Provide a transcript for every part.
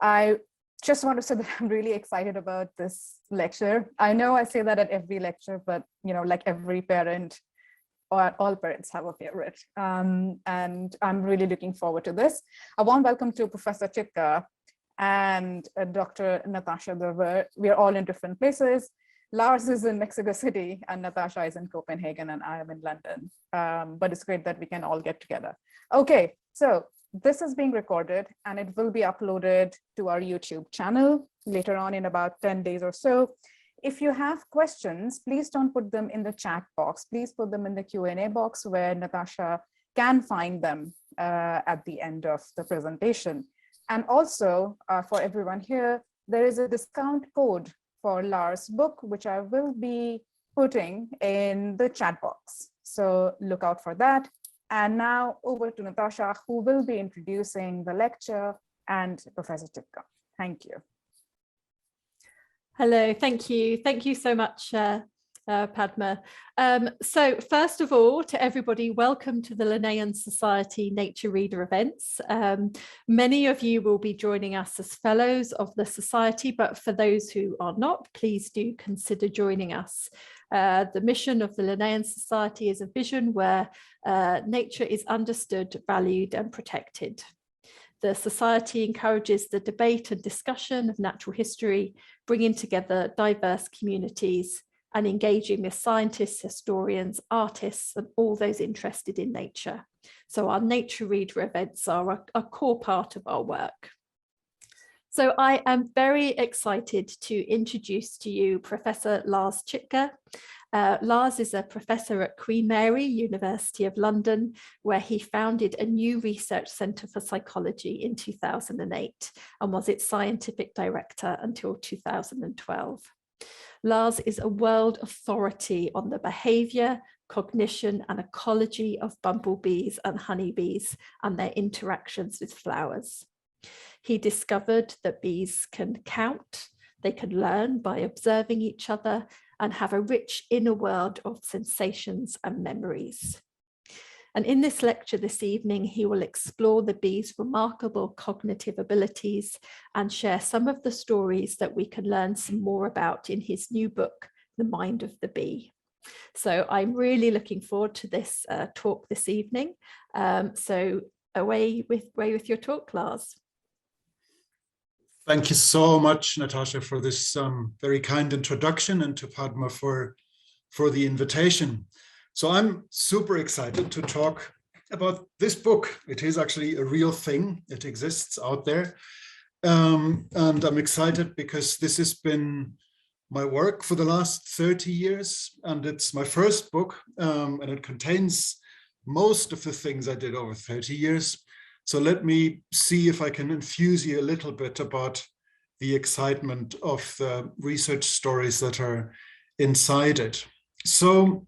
I just want to say that I'm really excited about this lecture. I know I say that at every lecture, but like every parent, or all parents have a favorite. And I'm really looking forward to this. A warm welcome to Professor Chittka and Dr. Natasha Dover. We are all in different places. Lars is in Mexico City and Natasha is in Copenhagen and I am in London. But it's great that we can all get together. Okay, so this is being recorded and it will be uploaded to our YouTube channel later on in about 10 days or so. If you have questions, please don't put them in the chat box. Please put them in the Q&A box where Natasha can find them at the end of the presentation. And also for everyone here, there is a discount code for Lars' book, which I will be putting in the chat box. So look out for that. And now over to Natasha, who will be introducing the lecture and Professor Chittka. Thank you. Hello, thank you. Thank you so much, Padma. So first of all, to everybody, welcome to the Linnean Society Nature Reader events. Many of you will be joining us as fellows of the Society, but for those who are not, please do consider joining us. The mission of the Linnean Society is a vision where nature is understood, valued and protected. The Society encourages the debate and discussion of natural history, bringing together diverse communities and engaging with scientists, historians, artists, and all those interested in nature. So our Nature Reader events are a core part of our work. So I am very excited to introduce to you Professor Lars Chittka. Lars is a professor at Queen Mary, University of London, where he founded a new research centre for psychology in 2008 and was its scientific director until 2012. Lars is a world authority on the behaviour, cognition and ecology of bumblebees and honeybees and their interactions with flowers. He discovered that bees can count, they can learn by observing each other and have a rich inner world of sensations and memories. And in this lecture this evening, he will explore the bee's remarkable cognitive abilities and share some of the stories that we can learn some more about in his new book, The Mind of the Bee. So I'm really looking forward to this talk this evening. So away with your talk, Lars. Thank you so much, Natasha, for this very kind introduction, and to Padma for the invitation. So I'm super excited to talk about this book. It is actually a real thing. It exists out there. And I'm excited because this has been my work for the last 30 years. And it's my first book, and it contains most of the things I did over 30 years. So let me see if I can infuse you a little bit about the excitement of the research stories that are inside it. So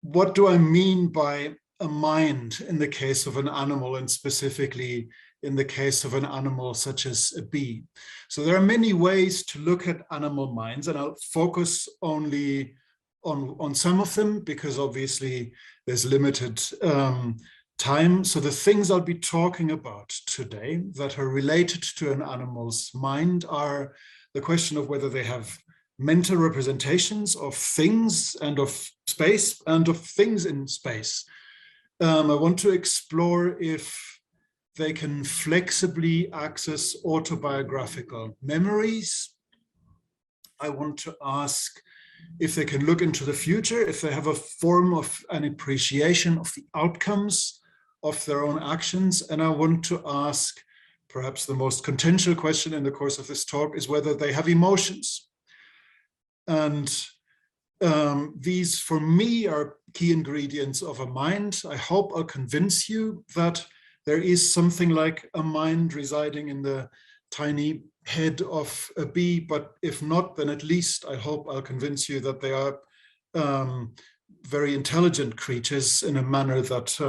what do I mean by a mind in the case of an animal, and specifically in the case of an animal such as a bee? So there are many ways to look at animal minds, and I'll focus only on some of them because obviously there's limited time. So the things I'll be talking about today that are related to an animal's mind are the question of whether they have mental representations of things and of space and of things in space. I want to explore if they can flexibly access autobiographical memories. I want to ask if they can look into the future, if they have a form of an appreciation of the outcomes of their own actions. And I want to ask, perhaps the most contentious question in the course of this talk, is whether they have emotions. And these, for me, are key ingredients of a mind. I hope I'll convince you that there is something like a mind residing in the tiny head of a bee, but if not, then at least I hope I'll convince you that they are very intelligent creatures in a manner that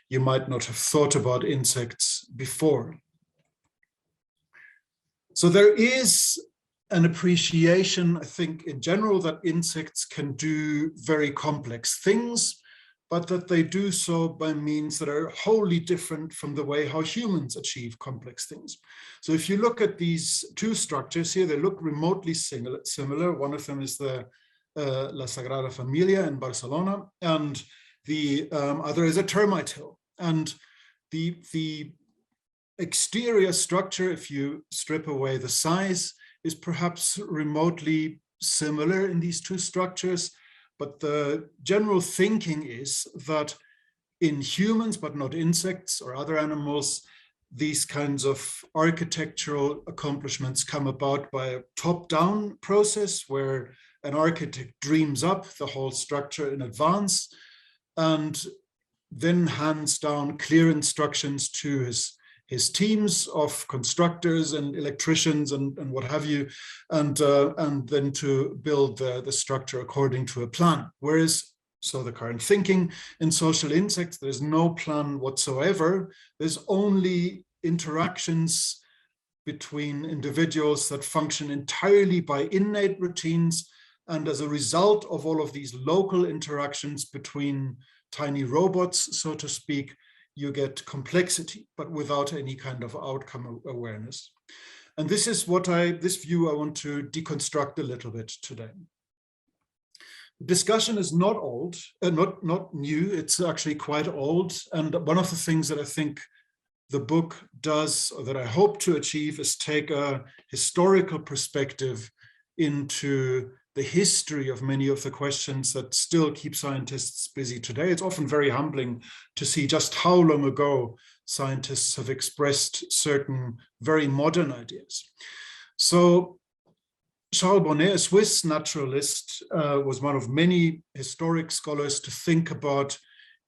you might not have thought about insects before. So there is an appreciation, I think, in general, that insects can do very complex things, but that they do so by means that are wholly different from the way how humans achieve complex things. So if you look at these two structures here, they look remotely similar. One of them is the La Sagrada Familia in Barcelona, and the other is a termite hill. And the exterior structure, if you strip away the size, is perhaps remotely similar in these two structures. But the general thinking is that in humans, but not insects or other animals, these kinds of architectural accomplishments come about by a top-down process where an architect dreams up the whole structure in advance and then hands down clear instructions to his teams of constructors and electricians and what have you, and then to build the structure according to a plan. Whereas, so the current thinking in social insects, there's no plan whatsoever. There's only interactions between individuals that function entirely by innate routines. And as a result of all of these local interactions between tiny robots, so to speak, you get complexity, but without any kind of outcome awareness. And this is this view I want to deconstruct a little bit today. The discussion is not old, not new, it's actually quite old. And one of the things that I think the book does, or that I hope to achieve, is take a historical perspective into the history of many of the questions that still keep scientists busy today. It's often very humbling to see just how long ago scientists have expressed certain very modern ideas. So Charles Bonnet, a Swiss naturalist, was one of many historic scholars to think about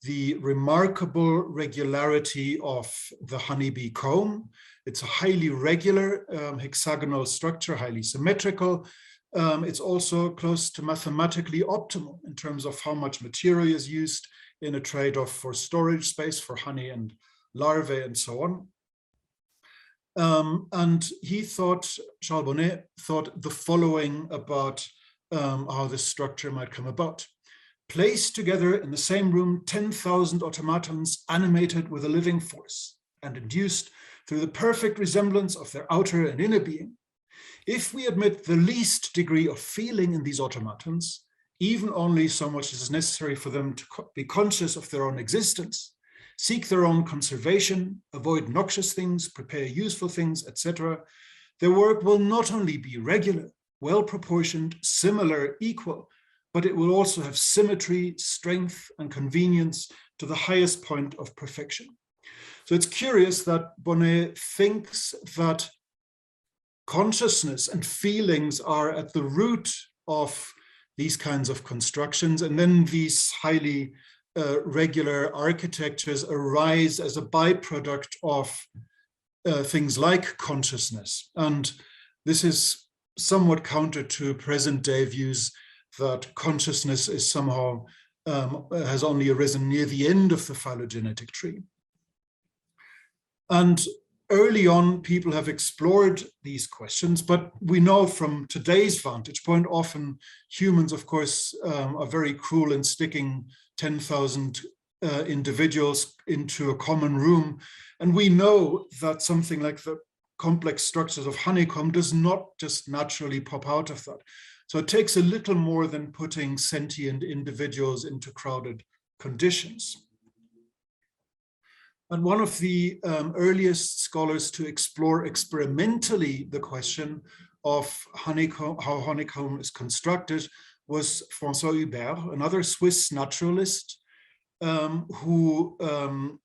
the remarkable regularity of the honeybee comb. It's a highly regular hexagonal structure, highly symmetrical. It's also close to mathematically optimal in terms of how much material is used in a trade-off for storage space for honey and larvae and so on. And he thought, Charles Bonnet thought the following about how this structure might come about. Place together in the same room 10,000 automatons animated with a living force and induced through the perfect resemblance of their outer and inner being. If we admit the least degree of feeling in these automatons, even only so much as is necessary for them to be conscious of their own existence, seek their own conservation, avoid noxious things, prepare useful things, etc., their work will not only be regular, well-proportioned, similar, equal, but it will also have symmetry, strength, and convenience to the highest point of perfection. So it's curious that Bonnet thinks that consciousness and feelings are at the root of these kinds of constructions, and then these highly regular architectures arise as a byproduct of things like consciousness. And this is somewhat counter to present-day views that consciousness is somehow has only arisen near the end of the phylogenetic tree. And early on, people have explored these questions, but we know from today's vantage point, often humans, of course, are very cruel in sticking 10,000 individuals into a common room. And we know that something like the complex structures of honeycomb does not just naturally pop out of that. So it takes a little more than putting sentient individuals into crowded conditions. And one of the earliest scholars to explore experimentally the question of honeycomb, how honeycomb is constructed, was François Hubert, another Swiss naturalist who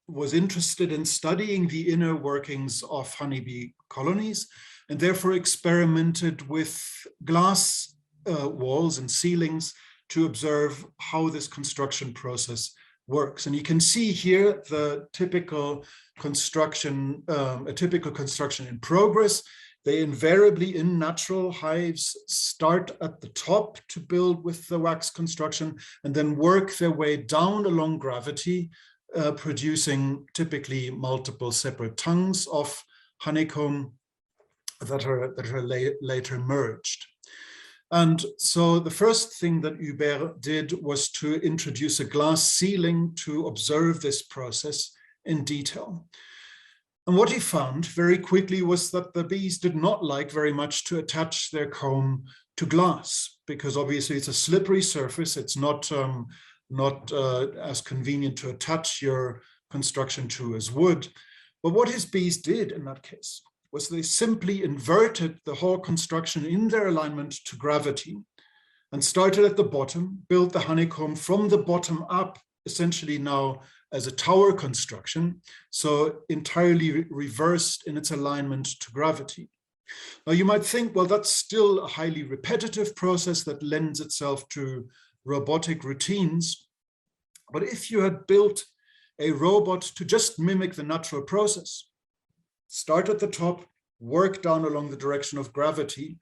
was interested in studying the inner workings of honeybee colonies, and therefore experimented with glass walls and ceilings to observe how this construction process works. And you can see here the typical construction, a typical construction in progress. They invariably in natural hives start at the top to build with the wax construction and then work their way down along gravity, producing typically multiple separate tongues of honeycomb that are later merged. And so the first thing that Hubert did was to introduce a glass ceiling to observe this process in detail. And what he found very quickly was that the bees did not like very much to attach their comb to glass, because obviously it's a slippery surface. It's not as convenient to attach your construction to as wood. But what his bees did in that case was they simply inverted the whole construction in their alignment to gravity and started at the bottom, built the honeycomb from the bottom up, essentially now as a tower construction, so entirely reversed in its alignment to gravity. Now you might think, well, that's still a highly repetitive process that lends itself to robotic routines. But if you had built a robot to just mimic the natural process, start at the top, work down along the direction of gravity,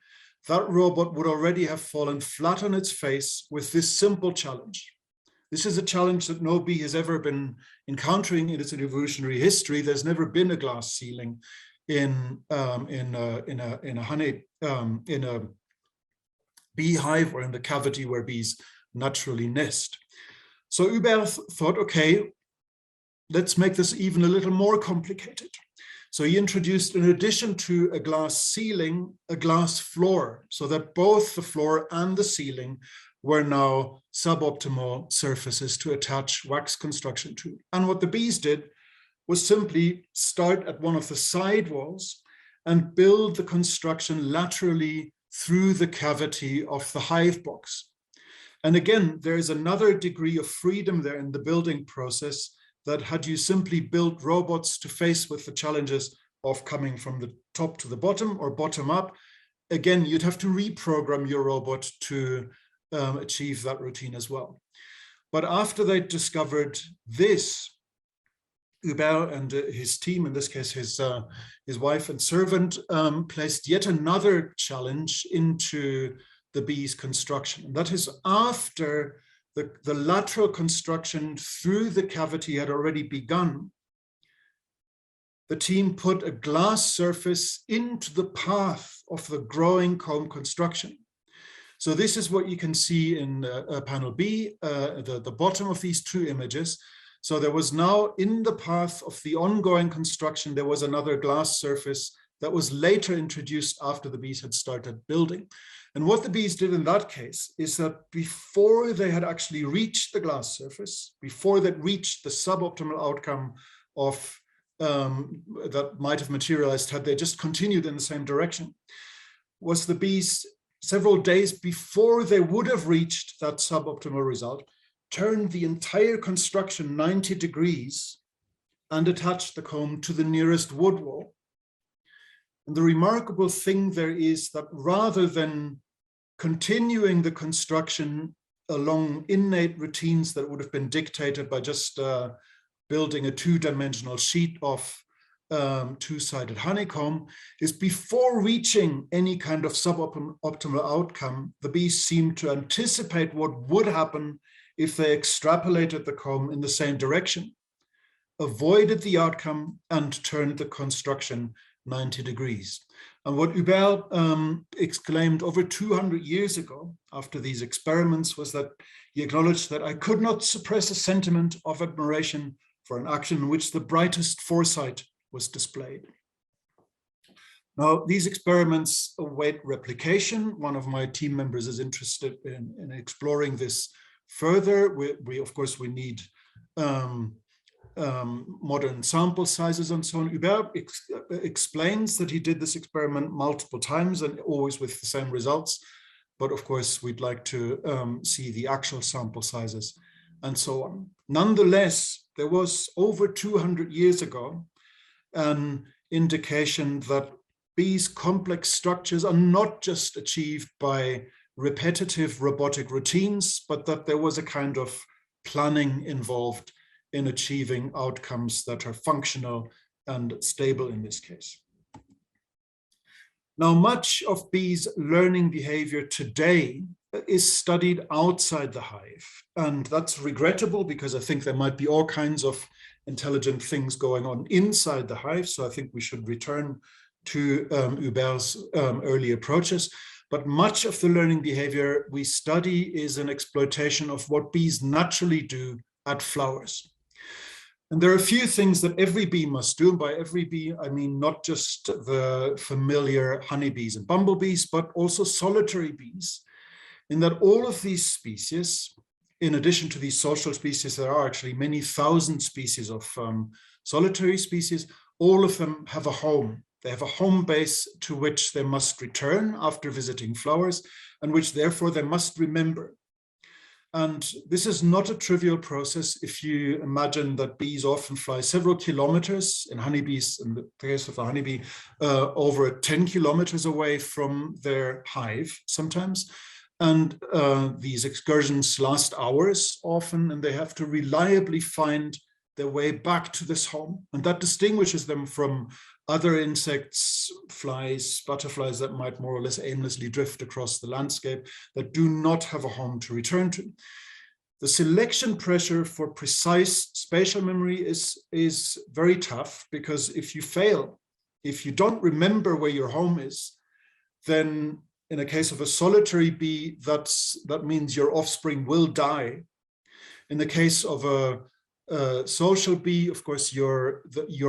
that robot would already have fallen flat on its face with this simple challenge. This is a challenge that no bee has ever been encountering in its evolutionary history. There's never been a glass ceiling in a beehive or in the cavity where bees naturally nest. So Hubert thought, okay, let's make this even a little more complicated. So he introduced, in addition to a glass ceiling, a glass floor, so that both the floor and the ceiling were now suboptimal surfaces to attach wax construction to. And what the bees did was simply start at one of the side walls and build the construction laterally through the cavity of the hive box. And again, there is another degree of freedom there in the building process that had you simply built robots to face with the challenges of coming from the top to the bottom or bottom up, again, you'd have to reprogram your robot to achieve that routine as well. But after they discovered this, Hubert and his team, in this case his wife and servant, placed yet another challenge into the bee's construction. And that is, after the lateral construction through the cavity had already begun, the team put a glass surface into the path of the growing comb construction. So this is what you can see in panel B, the bottom of these two images. So there was now, in the path of the ongoing construction, there was another glass surface that was later introduced after the bees had started building. And what the bees did in that case is that before they had actually reached the glass surface, before they reached the suboptimal outcome of that might have materialized had they just continued in the same direction, was the bees, several days before they would have reached that suboptimal result, turned the entire construction 90 degrees and attached the comb to the nearest wood wall. And the remarkable thing there is that rather than continuing the construction along innate routines that would have been dictated by just building a two-dimensional sheet of two-sided honeycomb, is before reaching any kind of suboptimal outcome, the bees seemed to anticipate what would happen if they extrapolated the comb in the same direction, avoided the outcome, and turned the construction 90 degrees. And what Hubert exclaimed over 200 years ago after these experiments was that he acknowledged that I could not suppress a sentiment of admiration for an action in which the brightest foresight was displayed. Now, these experiments await replication. One of my team members is interested in exploring this further. We of course, we need modern sample sizes and so on. Hubert explains that he did this experiment multiple times and always with the same results. But of course, we'd like to see the actual sample sizes and so on. Nonetheless, there was over 200 years ago an indication that bees' complex structures are not just achieved by repetitive robotic routines, but that there was a kind of planning involved in achieving outcomes that are functional and stable in this case. Now, much of bees' learning behavior today is studied outside the hive. And that's regrettable because I think there might be all kinds of intelligent things going on inside the hive. So I think we should return to Hubert's early approaches. But much of the learning behavior we study is an exploitation of what bees naturally do at flowers. And there are a few things that every bee must do. And by every bee, I mean not just the familiar honeybees and bumblebees, but also solitary bees, in that all of these species, in addition to these social species, there are actually many thousand species of solitary species. All of them have a home. They have a home base to which they must return after visiting flowers, and which therefore they must remember. And this is not a trivial process. If you imagine that bees often fly several kilometers, in honeybees, in the case of the honeybee, over 10 kilometers away from their hive sometimes. And these excursions last hours often, and they have to reliably find their way back to this home. And that distinguishes them from other insects, flies, butterflies that might more or less aimlessly drift across the landscape, that do not have a home to return to. The selection pressure for precise spatial memory is very tough, because if you fail, if you don't remember where your home is, then in a case of a solitary bee, that means your offspring will die. In the case of a social bee, of course, your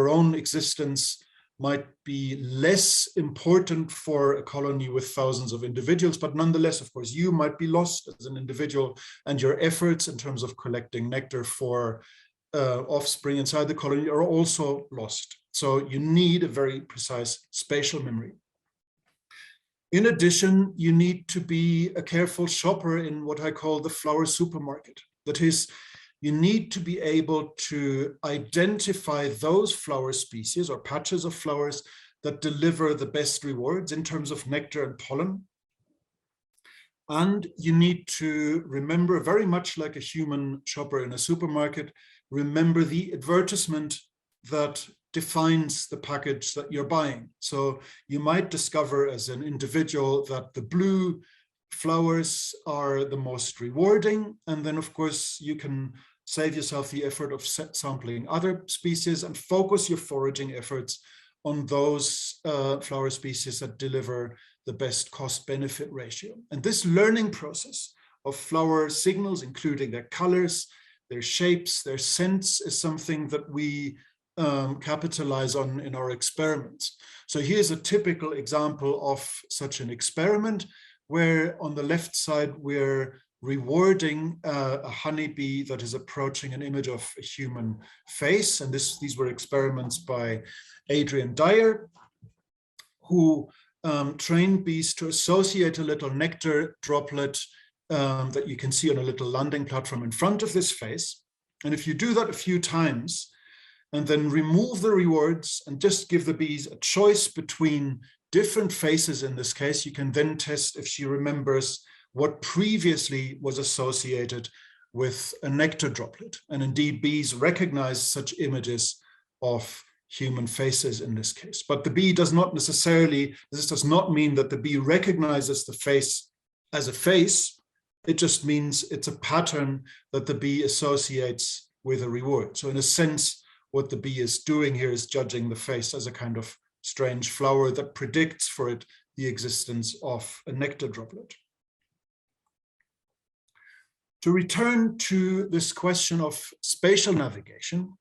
own existence might be less important for a colony with thousands of individuals, but nonetheless, of course, you might be lost as an individual, and your efforts in terms of collecting nectar for offspring inside the colony are also lost. So you need a very precise spatial memory. In addition, you need to be a careful shopper in what I call the flower supermarket. That is, you need to be able to identify those flower species or patches of flowers that deliver the best rewards in terms of nectar and pollen. And you need to remember, very much like a human shopper in a supermarket, remember the advertisement that defines the package that you're buying. So you might discover as an individual that the blue flowers are the most rewarding. And then, of course, you can save yourself the effort of sampling other species and focus your foraging efforts on those flower species that deliver the best cost-benefit ratio. And this learning process of flower signals, including their colors, their shapes, their scents, is something that we capitalize on in our experiments. So here's a typical example of such an experiment, where on the left side, we're rewarding a honeybee that is approaching an image of a human face. And these were experiments by Adrian Dyer, who trained bees to associate a little nectar droplet that you can see on a little landing platform in front of this face. And if you do that a few times, and then remove the rewards and just give the bees a choice between different faces in this case, you can then test if she remembers what previously was associated with a nectar droplet. And indeed, bees recognize such images of human faces in this case. But the bee does not necessarily, this does not mean that the bee recognizes the face as a face. It just means it's a pattern that the bee associates with a reward. So in a sense, what the bee is doing here is judging the face as a kind of strange flower that predicts for it the existence of a nectar droplet. To return to this question of spatial navigation,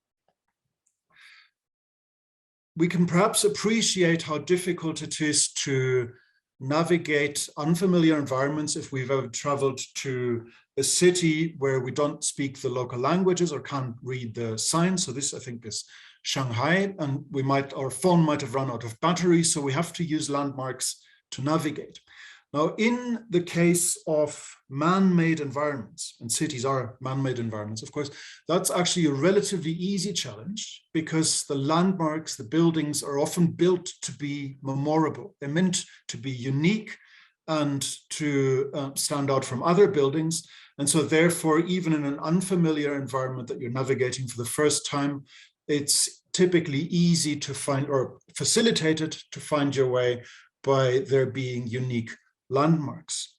we can perhaps appreciate how difficult it is to navigate unfamiliar environments if we've ever traveled to a city where we don't speak the local languages or can't read the signs. So this, I think, is Shanghai, and our phone might have run out of battery, so we have to use landmarks to navigate. Now, in the case of man-made environments, and cities are man-made environments, of course, that's actually a relatively easy challenge, because the landmarks, the buildings, are often built to be memorable. They're meant to be unique and to stand out from other buildings. And so therefore, even in an unfamiliar environment that you're navigating for the first time, it's typically easy to find, or facilitated to find your way by there being unique landmarks.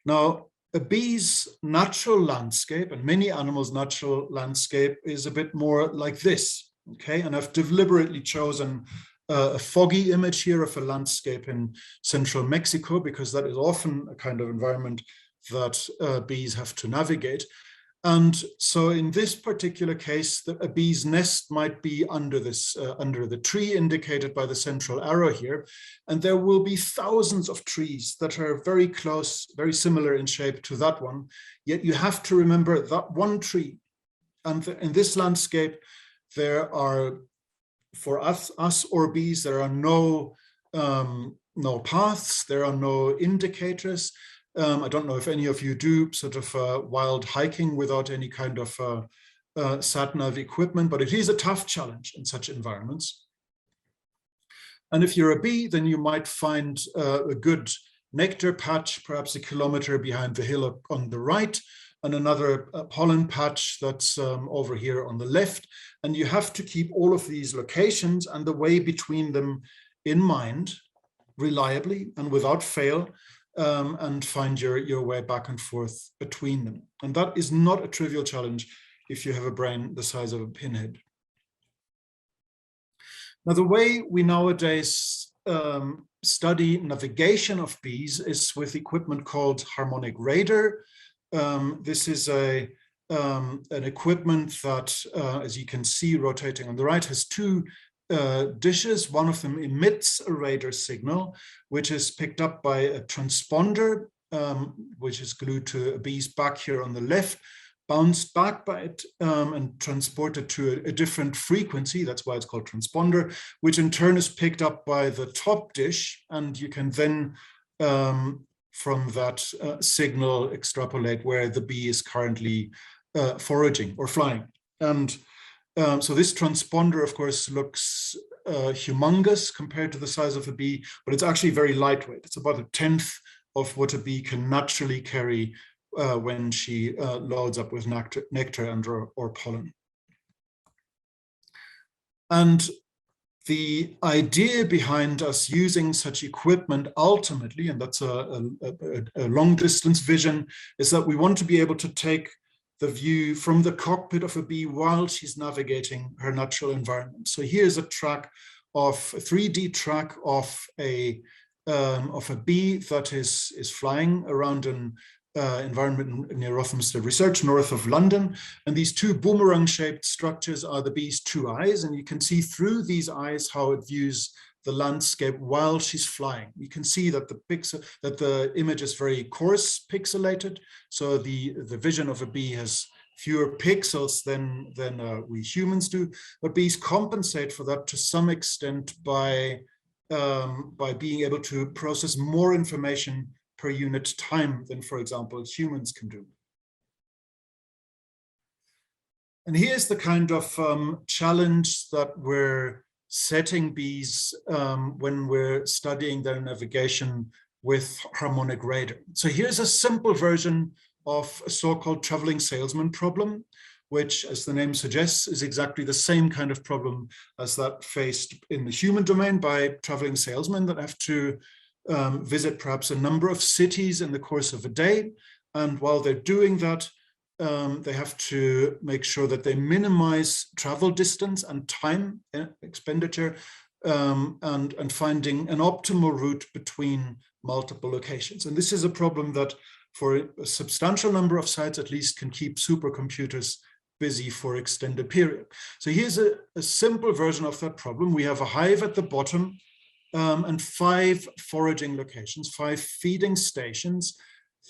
Now, a bee's natural landscape, and many animals' natural landscape, is a bit more like this, okay? And I've deliberately chosen a foggy image here of a landscape in central Mexico, because that is often a kind of environment that bees have to navigate. And so in this particular case, a bee's nest might be under under the tree indicated by the central arrow here. And there will be thousands of trees that are very close, very similar in shape to that one. Yet you have to remember that one tree. And in this landscape, there are, for us or bees, there are no paths, there are no indicators. I don't know if any of you do sort of wild hiking without any kind of sat-nav equipment, but it is a tough challenge in such environments. And if you're a bee, then you might find a good nectar patch, perhaps a kilometer behind the hill on the right, and another pollen patch that's over here on the left. And you have to keep all of these locations and the way between them in mind, reliably and without fail, and find your way back and forth between them. And that is not a trivial challenge if you have a brain the size of a pinhead. Now, the way we nowadays study navigation of bees is with equipment called Harmonic Raider. This is an equipment that, as you can see rotating on the right, has two dishes. One of them emits a radar signal, which is picked up by a transponder, which is glued to a bee's back here on the left, bounced back by it and transported to a different frequency. That's why it's called transponder, which in turn is picked up by the top dish. And you can then, from that signal, extrapolate where the bee is currently foraging or flying. And so this transponder, of course, looks humongous compared to the size of a bee, but it's actually very lightweight. It's about 1/10 of what a bee can naturally carry when she loads up with nectar and or pollen. And the idea behind us using such equipment ultimately, and that's a long distance vision, is that we want to be able to take the view from the cockpit of a bee while she's navigating her natural environment. So here's a 3D track of a bee that is flying around an environment near Rothamsted Research, north of London. And these two boomerang-shaped structures are the bee's two eyes. And you can see through these eyes how it views the landscape while she's flying. You can see that the image is very coarse pixelated. So the vision of a bee has fewer pixels than we humans do. But bees compensate for that to some extent by being able to process more information per unit time than, for example, humans can do. And here's the kind of challenge that we're setting bees when we're studying their navigation with Harmonic Raider. So here's a simple version of a so-called traveling salesman problem, which, as the name suggests, is exactly the same kind of problem as that faced in the human domain by traveling salesmen that have to visit perhaps a number of cities in the course of a day. And while they're doing that, they have to make sure that they minimize travel distance and time expenditure and finding an optimal route between multiple locations. And this is a problem that for a substantial number of sites at least can keep supercomputers busy for extended period. So here's a simple version of that problem. We have a hive at the bottom and 5 foraging locations, 5 feeding stations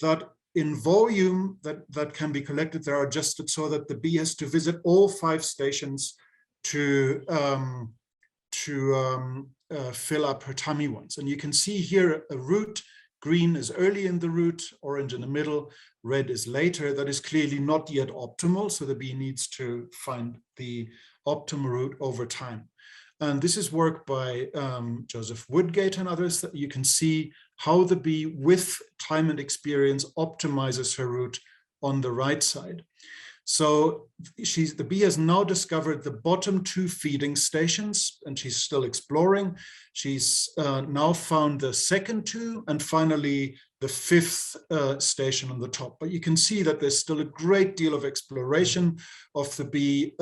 that in volume that can be collected, they are adjusted so that the bee has to visit all 5 stations to fill up her tummy once. And you can see here a route. Green is early in the route, orange in the middle, red is later. That is clearly not yet optimal. So the bee needs to find the optimal route over time. And this is work by Joseph Woodgate and others, that you can see how the bee with time and experience optimizes her route on the right side. So the bee has now discovered the bottom 2 feeding stations, and she's still exploring. She's now found the second 2, and finally the fifth station on the top. But you can see that there's still a great deal of exploration of the bee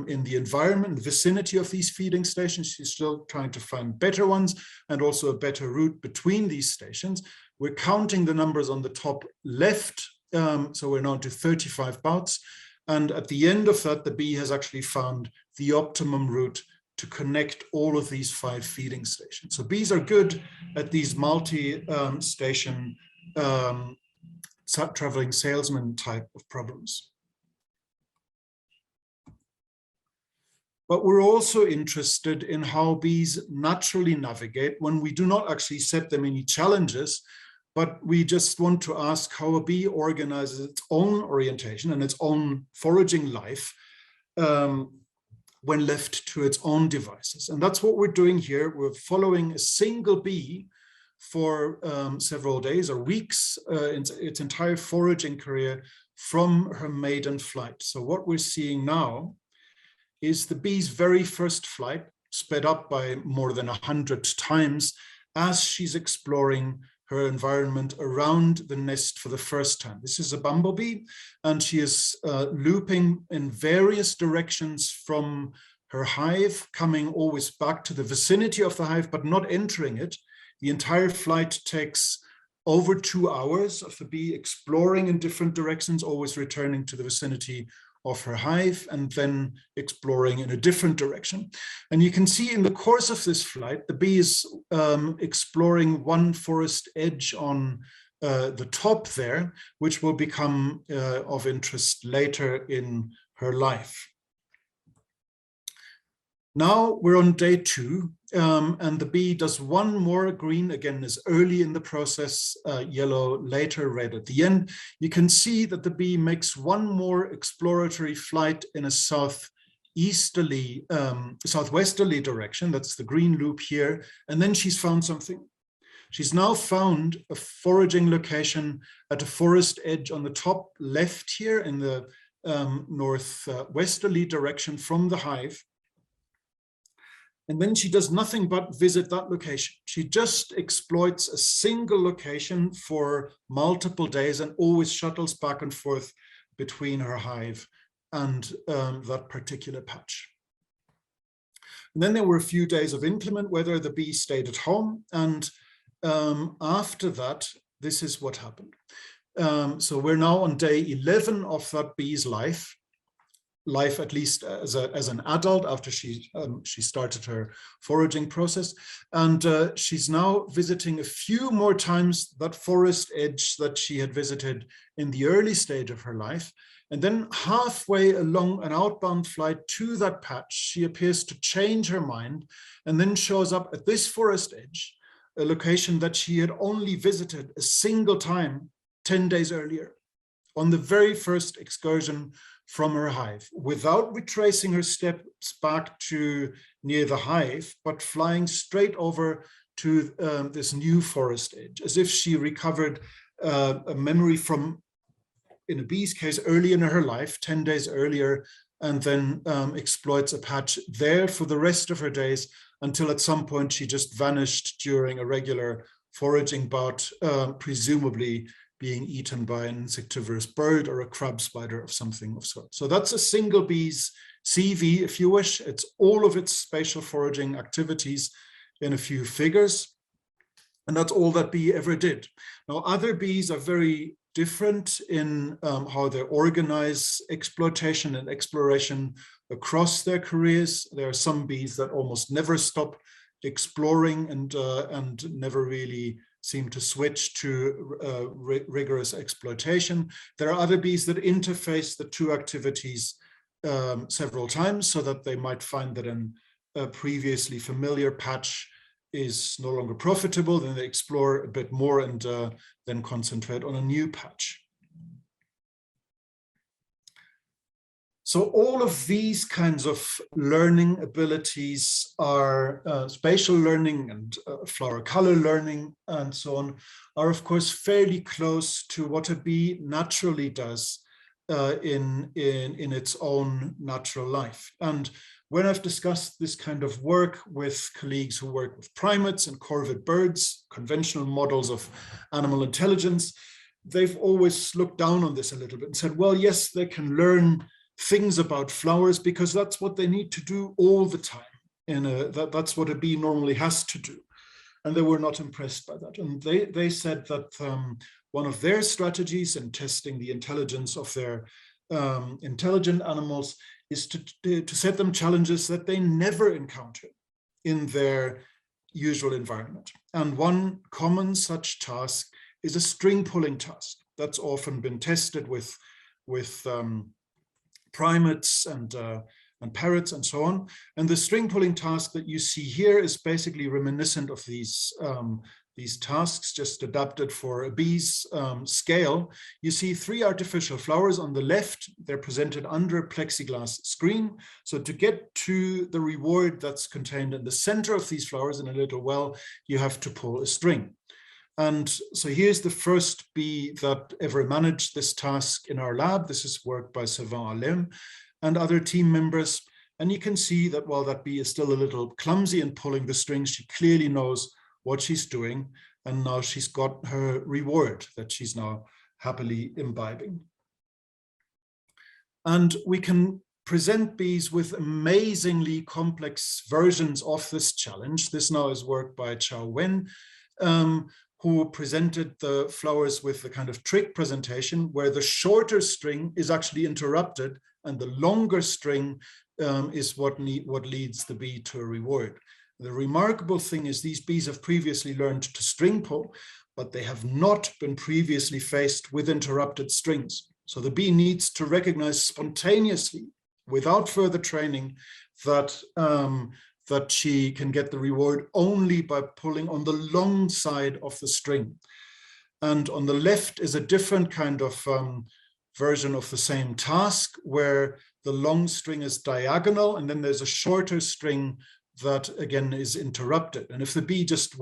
in the environment, the vicinity of these feeding stations. She's still trying to find better ones and also a better route between these stations. We're counting the numbers on the top left. So we're now to 35 bouts. And at the end of that, the bee has actually found the optimum route to connect all of these 5 feeding stations. So bees are good at these multi-station traveling salesman type of problems. But we're also interested in how bees naturally navigate when we do not actually set them any challenges, but we just want to ask how a bee organizes its own orientation and its own foraging life when left to its own devices. And that's what we're doing here. We're following a single bee for several days or weeks, its entire foraging career from her maiden flight. So what we're seeing now is the bee's very first flight, sped up by more than 100 times as she's exploring her environment around the nest for the first time. This is a bumblebee, and she is looping in various directions from her hive, coming always back to the vicinity of the hive, but not entering it. The entire flight takes over 2 hours of the bee exploring in different directions, always returning to the vicinity of her hive and then exploring in a different direction. And you can see in the course of this flight, the bee is exploring one forest edge on the top there, which will become of interest later in her life. Now we're on day 2, and the bee does one more. Green again is early in the process, yellow later, red at the end. You can see that the bee makes one more exploratory flight in a southwesterly direction. That's the green loop here. And then she's found something. She's now found a foraging location at a forest edge on the top left here in the northwesterly direction from the hive. And then she does nothing but visit that location. She just exploits a single location for multiple days and always shuttles back and forth between her hive and that particular patch. And then there were a few days of inclement weather. The bee stayed at home. And after that, this is what happened. So we're now on day 11 of that bee's life at least as an adult after she started her foraging process. And she's now visiting a few more times that forest edge that she had visited in the early stage of her life. And then halfway along an outbound flight to that patch, she appears to change her mind and then shows up at this forest edge, a location that she had only visited a single time 10 days earlier on the very first excursion from her hive, without retracing her steps back to near the hive, but flying straight over to this new forest edge, as if she recovered a memory from, in a bee's case, early in her life, 10 days earlier, and then exploits a patch there for the rest of her days until at some point she just vanished during a regular foraging bout, presumably being eaten by an insectivorous bird or a crab spider of something of sort. So that's a single bee's CV, if you wish. It's all of its spatial foraging activities in a few figures. And that's all that bee ever did. Now, other bees are very different in how they organize exploitation and exploration across their careers. There are some bees that almost never stop exploring and never really seem to switch to rigorous exploitation. There are other bees that interface the two activities several times so that they might find that a previously familiar patch is no longer profitable, then they explore a bit more and then concentrate on a new patch. So all of these kinds of learning abilities are spatial learning and flower color learning and so on are of course fairly close to what a bee naturally does in its own natural life. And when I've discussed this kind of work with colleagues who work with primates and corvid birds, conventional models of animal intelligence, they've always looked down on this a little bit and said, well, yes, they can learn things about flowers because that's what they need to do all the time. That's what a bee normally has to do. And they were not impressed by that. And they said that one of their strategies in testing the intelligence of their intelligent animals is to set them challenges that they never encounter in their usual environment. And one common such task is a string pulling task. That's often been tested with primates and parrots and so on. And the string pulling task that you see here is basically reminiscent of these tasks, just adapted for a bee's scale. You see 3 artificial flowers on the left. They're presented under a plexiglass screen. So to get to the reward that's contained in the center of these flowers in a little well, you have to pull a string. And so here's the first bee that ever managed this task in our lab. This is work by Sylvain Alem and other team members. And you can see that while that bee is still a little clumsy in pulling the strings, she clearly knows what she's doing. And now she's got her reward that she's now happily imbibing. And we can present bees with amazingly complex versions of this challenge. This now is work by Chao Wen, who presented the flowers with the kind of trick presentation where the shorter string is actually interrupted and the longer string is what leads the bee to a reward. The remarkable thing is these bees have previously learned to string pull, but they have not been previously faced with interrupted strings. So the bee needs to recognize spontaneously, without further training, that she can get the reward only by pulling on the long side of the string. And on the left is a different kind of version of the same task, where the long string is diagonal, and then there's a shorter string that again is interrupted. And if the bee just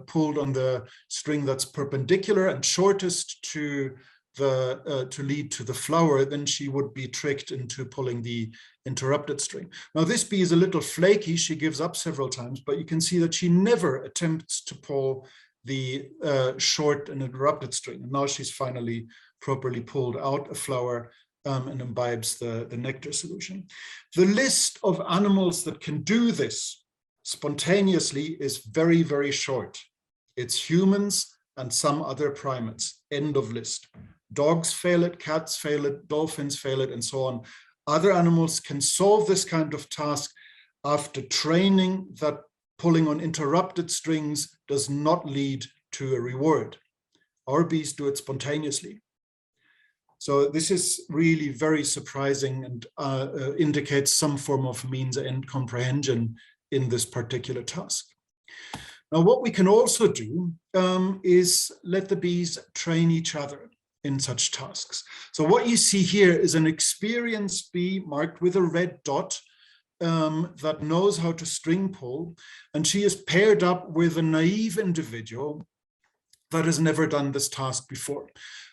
pulled on the string that's perpendicular and shortest to lead to the flower, then she would be tricked into pulling the interrupted string. Now this bee is a little flaky, she gives up several times, but you can see that she never attempts to pull the short and interrupted string. And now she's finally properly pulled out a flower and imbibes the nectar solution. The list of animals that can do this spontaneously is very, very short. It's humans and some other primates, end of list. Dogs fail it, cats fail it, dolphins fail it, and so on. Other animals can solve this kind of task after training that pulling on interrupted strings does not lead to a reward. Our bees do it spontaneously. So this is really very surprising and indicates some form of means-end comprehension in this particular task. Now, what we can also do is let the bees train each other in such tasks. So what you see here is an experienced bee marked with a red dot that knows how to string pull, and she is paired up with a naive individual that has never done this task before.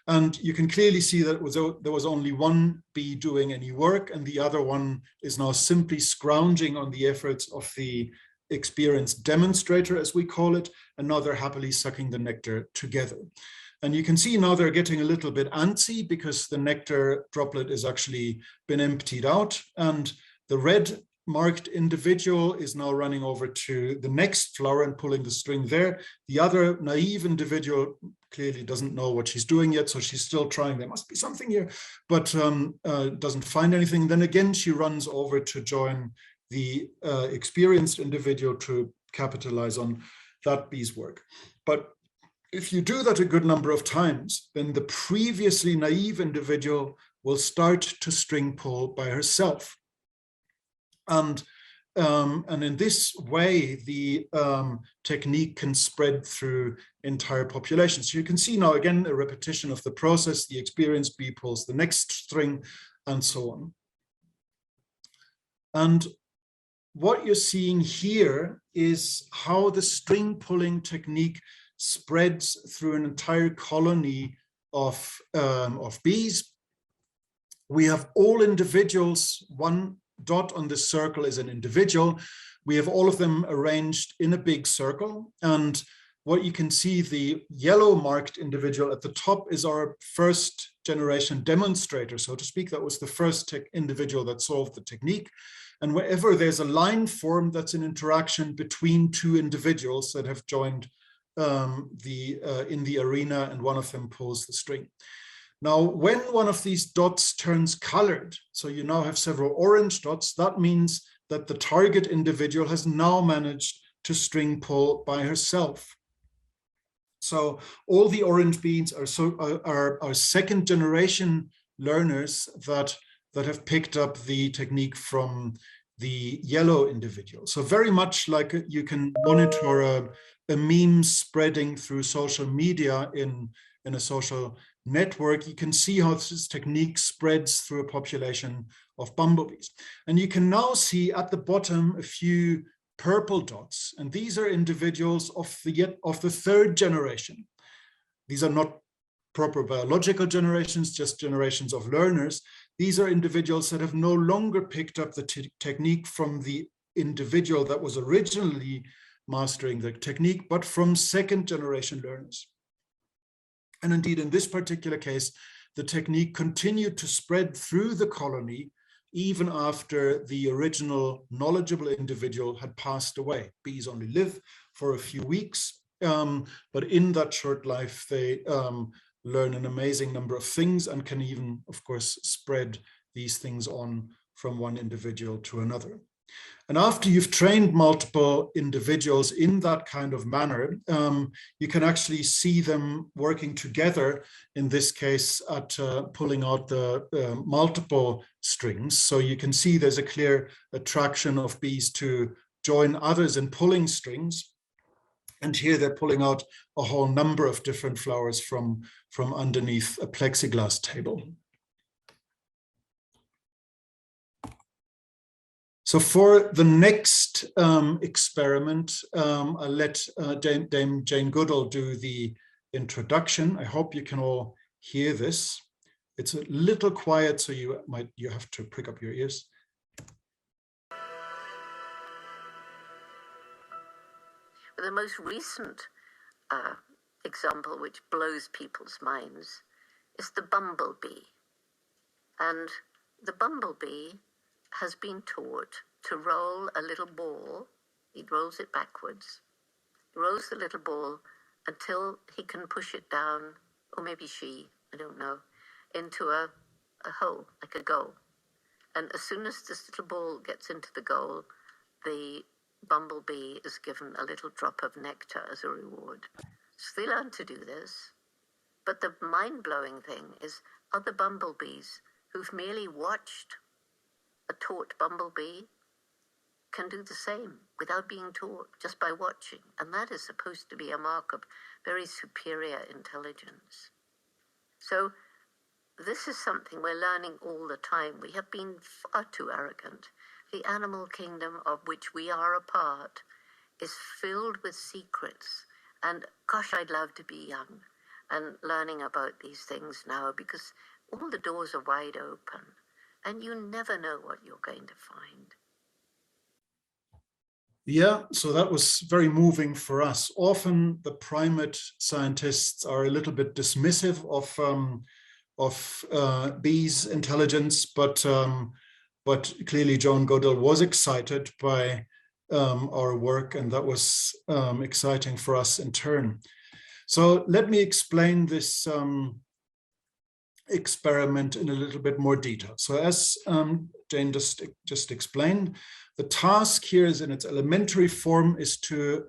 And you can clearly see that there was only one bee doing any work, and the other one is now simply scrounging on the efforts of the experienced demonstrator, as we call it, and now they're happily sucking the nectar together. And you can see now they're getting a little bit antsy because the nectar droplet has actually been emptied out, and the red marked individual is now running over to the next flower and pulling the string there. The other naive individual clearly doesn't know what she's doing yet, so she's still trying. There must be something here, but doesn't find anything. Then again, she runs over to join the experienced individual to capitalize on that bee's work. But if you do that a good number of times, then the previously naive individual will start to string pull by herself. And in this way, the technique can spread through entire populations. So you can see now, again, a repetition of the process. The experienced bee pulls the next string, and so on. And what you're seeing here is how the string pulling technique spreads through an entire colony of bees. We have all individuals, one dot on this circle is an individual. We have all of them arranged in a big circle. And what you can see, the yellow marked individual at the top is our first generation demonstrator, so to speak. That was the first individual that solved the technique. And wherever there's a line formed, that's an interaction between two individuals that have joined in the arena, and one of them pulls the string. Now, when one of these dots turns colored, so you now have several orange dots, that means that the target individual has now managed to string pull by herself. So all the orange beads are second generation learners that have picked up the technique from the yellow individual. So very much like you can monitor a meme spreading through social media in a social network, you can see how this technique spreads through a population of bumblebees. And you can now see at the bottom a few purple dots, and these are individuals of the third generation. These are not proper biological generations, just generations of learners. These are individuals that have no longer picked up the technique from the individual that was originally mastering the technique, but from second generation learners. And indeed, in this particular case, the technique continued to spread through the colony even after the original knowledgeable individual had passed away. Bees only live for a few weeks, but in that short life, they learn an amazing number of things and can even, of course, spread these things on from one individual to another. And after you've trained multiple individuals in that kind of manner, you can actually see them working together, in this case, at pulling out the multiple strings. So you can see there's a clear attraction of bees to join others in pulling strings. And here they're pulling out a whole number of different flowers from underneath a plexiglass table. So for the next experiment, I'll let Dame Jane Goodall do the introduction. I hope you can all hear this. It's a little quiet, so you have to prick up your ears. The most recent example which blows people's minds is the bumblebee. And the bumblebee has been taught to roll a little ball. He rolls it backwards. He rolls the little ball until he can push it down, or maybe she, I don't know, into a hole, like a goal. And as soon as this little ball gets into the goal, the bumblebee is given a little drop of nectar as a reward. So they learn to do this. But the mind-blowing thing is other bumblebees who've merely watched a taught bumblebee can do the same without being taught, just by watching. And that is supposed to be a mark of very superior intelligence. So this is something we're learning all the time. We have been far too arrogant. The animal kingdom of which we are a part is filled with secrets. And gosh, I'd love to be young and learning about these things now, because all the doors are wide open. And you never know what you're going to find. Yeah, so that was very moving for us. Often the primate scientists are a little bit dismissive of bees' intelligence, but clearly Joan Goodall was excited by our work, and that was exciting for us in turn. So let me explain this experiment in a little bit more detail. So as Jane just explained, the task here is in its elementary form is to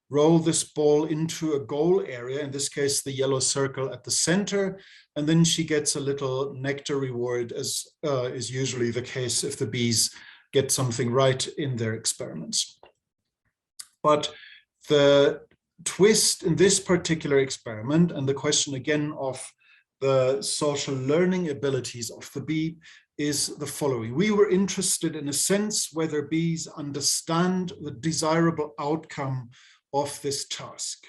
roll this ball into a goal area, in this case, the yellow circle at the center, and then she gets a little nectar reward, as is usually the case if the bees get something right in their experiments. But the twist in this particular experiment, and the question again of the social learning abilities of the bee, is the following. We were interested in a sense whether bees understand the desirable outcome of this task.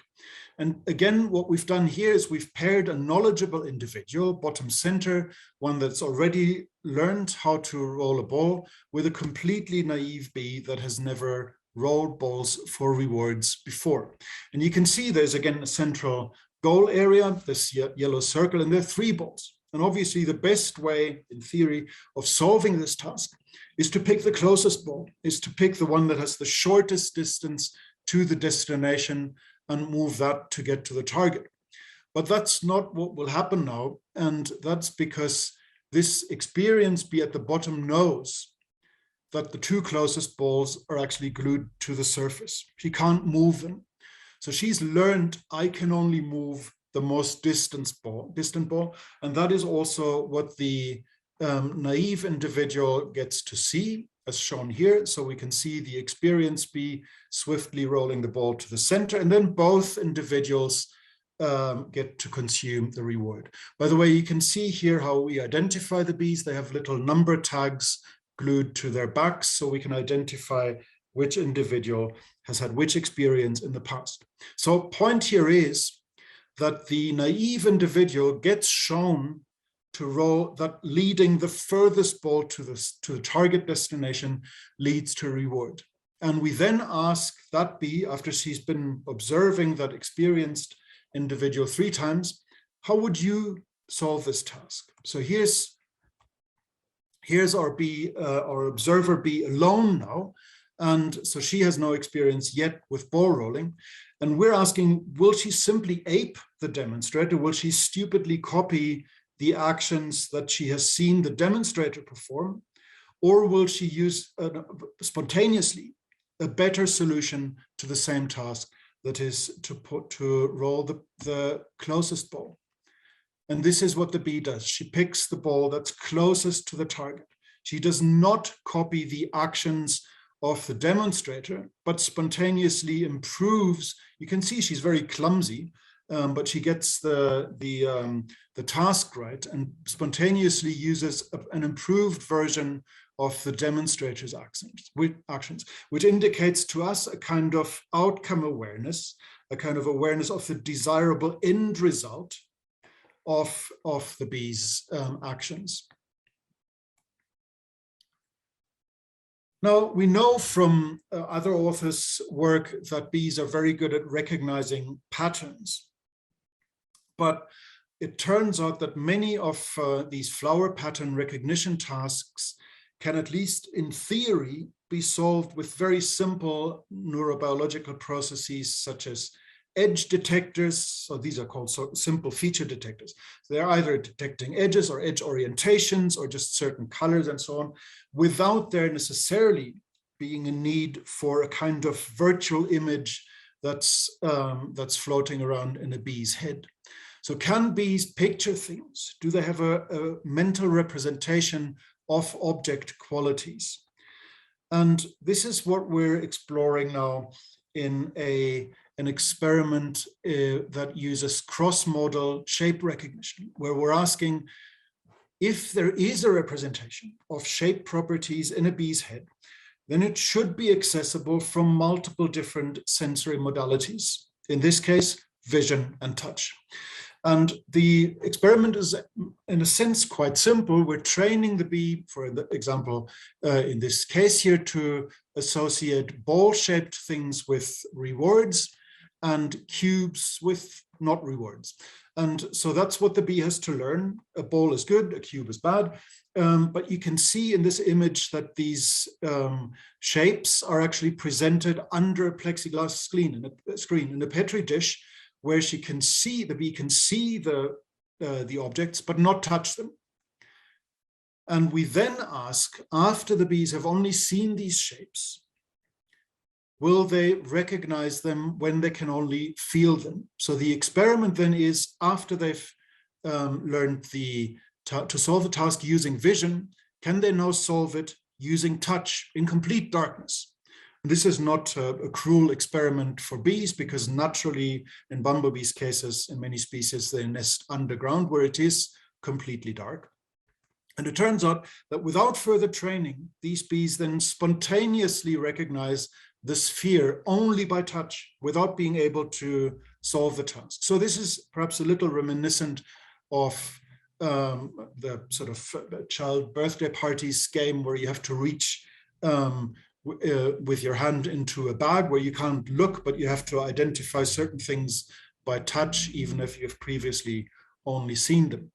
And again, what we've done here is we've paired a knowledgeable individual, bottom center, one that's already learned how to roll a ball with a completely naive bee that has never rolled balls for rewards before. And you can see there's again a central goal area, this yellow circle, and there are 3 balls. And obviously the best way, in theory, of solving this task is to pick the closest ball, is to pick the one that has the shortest distance to the destination and move that to get to the target. But that's not what will happen now. And that's because this experienced bee at the bottom knows that the 2 closest balls are actually glued to the surface. She can't move them. So she's learned I can only move the most distant ball. And that is also what the naive individual gets to see, as shown here. So we can see the experienced bee swiftly rolling the ball to the center, and then both individuals get to consume the reward. By the way, you can see here how we identify the bees. They have little number tags glued to their backs, so we can identify which individual has had which experience in the past. So point here is that the naive individual gets shown to roll that leading the furthest ball to the target destination leads to reward. And we then ask that bee, after she's been observing that experienced individual 3 times, how would you solve this task? So here's our bee, our observer bee alone now. And so she has no experience yet with ball rolling. And we're asking, will she simply ape the demonstrator? Will she stupidly copy the actions that she has seen the demonstrator perform? Or will she use spontaneously a better solution to the same task, that is to roll the closest ball? And this is what the bee does. She picks the ball that's closest to the target. She does not copy the actions of the demonstrator, but spontaneously improves. You can see she's very clumsy, but she gets the task right and spontaneously uses an improved version of the demonstrator's actions, which indicates to us a kind of outcome awareness, a kind of awareness of the desirable end result of the bee's actions. Now, we know from other authors' work that bees are very good at recognizing patterns. But it turns out that many of these flower pattern recognition tasks can, at least in theory, be solved with very simple neurobiological processes such as edge detectors. So these are called simple feature detectors. They're either detecting edges or edge orientations or just certain colors and so on, without there necessarily being a need for a kind of virtual image that's floating around in a bee's head. So can bees picture things? Do they have a mental representation of object qualities? And this is what we're exploring now in an experiment that uses cross-modal shape recognition, where we're asking if there is a representation of shape properties in a bee's head, then it should be accessible from multiple different sensory modalities. In this case, vision and touch. And the experiment is, in a sense, quite simple. We're training the bee, for example, in this case here, to associate ball-shaped things with rewards and cubes with not rewards. And so that's what the bee has to learn. A ball is good, a cube is bad. But you can see in this image that these shapes are actually presented under a plexiglass screen in a Petri dish, where the bee can see the objects, but not touch them. And we then ask, after the bees have only seen these shapes, will they recognize them when they can only feel them? So the experiment then is, after they've learned to solve the task using vision, can they now solve it using touch in complete darkness? This is not a cruel experiment for bees, because naturally in bumblebees cases, in many species, they nest underground where it is completely dark. And it turns out that without further training, these bees then spontaneously recognize the sphere only by touch, without being able to solve the task. So this is perhaps a little reminiscent of the sort of child birthday parties game where you have to reach with your hand into a bag where you can't look, but you have to identify certain things by touch, even if you've previously only seen them.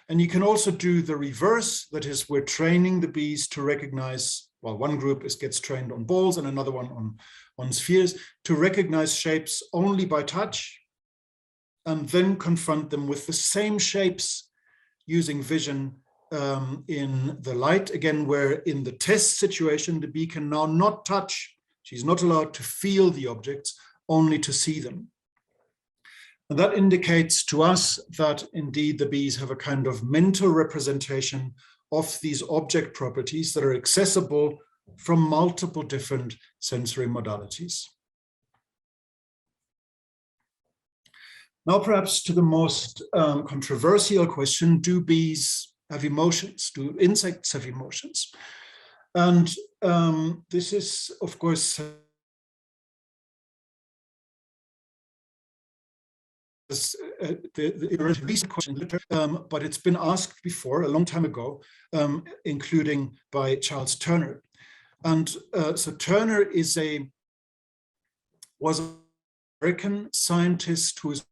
And you can also do the reverse. That is, we're training the bees to recognize, well, one group gets trained on balls and another one on spheres, to recognize shapes only by touch, and then confront them with the same shapes using vision in the light. Again, where in the test situation, the bee can now not touch. She's not allowed to feel the objects, only to see them. And that indicates to us that indeed the bees have a kind of mental representation of these object properties that are accessible from multiple different sensory modalities. Now, perhaps to the most controversial question, do bees have emotions? Do insects have emotions? And this is, of course, the recent question, but it's been asked before a long time ago, including by Charles Turner. And so Turner was an American scientist who is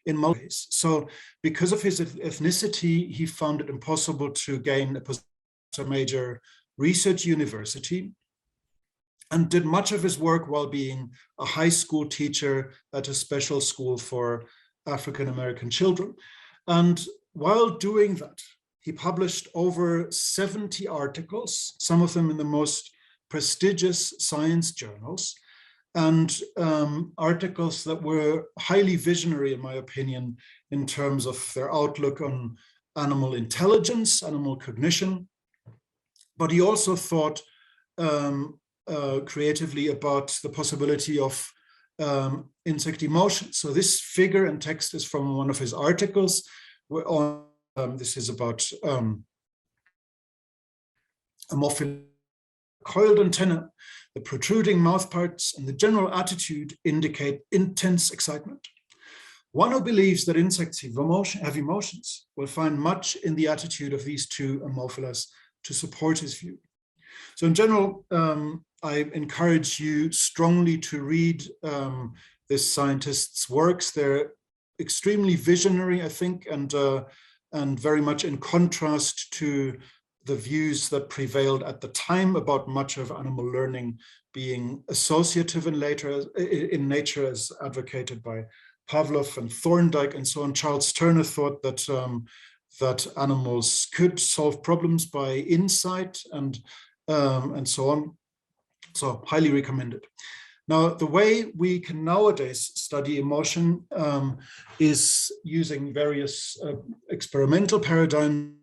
in multiple ways. So because of his ethnicity, he found it impossible to gain a position at a major research university, and did much of his work while being a high school teacher at a special school for African-American children. And while doing that, he published over 70 articles, some of them in the most prestigious science journals, and articles that were highly visionary, in my opinion, in terms of their outlook on animal intelligence, animal cognition. But he also thought creatively about the possibility of insect emotion. So this figure and text is from one of his articles. This is about Amorphic coiled antenna. The protruding mouthparts and the general attitude indicate intense excitement. One who believes that insects have emotions will find much in the attitude of these two Ammophilas to support his view. So in general, I encourage you strongly to read this scientist's works. They're extremely visionary, I think, and very much in contrast to the views that prevailed at the time about much of animal learning being associative in nature, as advocated by Pavlov and Thorndike and so on. Charles Turner thought that that animals could solve problems by insight and so on. So highly recommended. Now, the way we can nowadays study emotion is using various experimental paradigms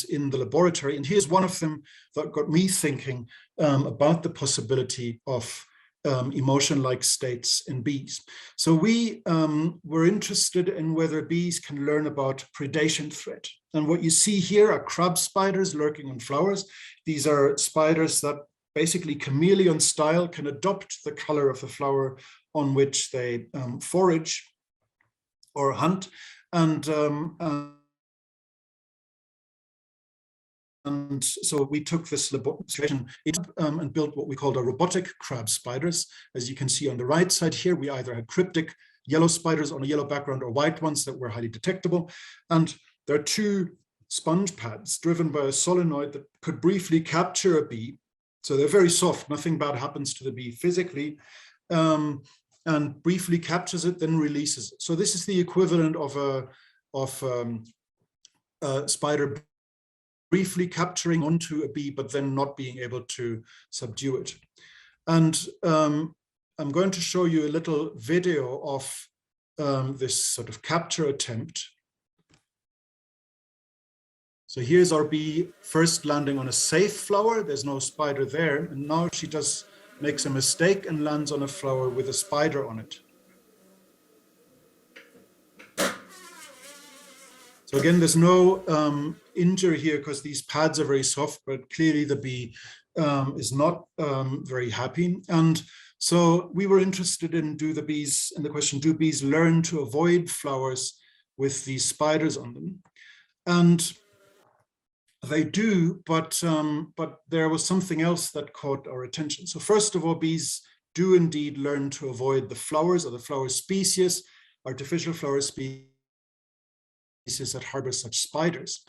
in the laboratory. And here's one of them that got me thinking about the possibility of emotion-like states in bees. So we were interested in whether bees can learn about predation threat. And what you see here are crab spiders lurking on flowers. These are spiders that basically chameleon style can adopt the color of the flower on which they forage or hunt. And so we took this situation and built what we called a robotic crab spiders. As you can see on the right side here, we either had cryptic yellow spiders on a yellow background or white ones that were highly detectable. And there are two sponge pads driven by a solenoid that could briefly capture a bee. So they're very soft, nothing bad happens to the bee physically, and briefly captures it, then releases it. So this is the equivalent of a spider briefly capturing onto a bee, but then not being able to subdue it. And I'm going to show you a little video of this sort of capture attempt. So here's our bee first landing on a safe flower. There's no spider there. And now she makes a mistake and lands on a flower with a spider on it. So again, there's no injury here because these pads are very soft, but clearly the bee is not very happy. And so we were interested in the question, do bees learn to avoid flowers with these spiders on them. And they do, but there was something else that caught our attention. So first of all, bees do indeed learn to avoid the flowers or the flower species, artificial flower species that harbor such spiders.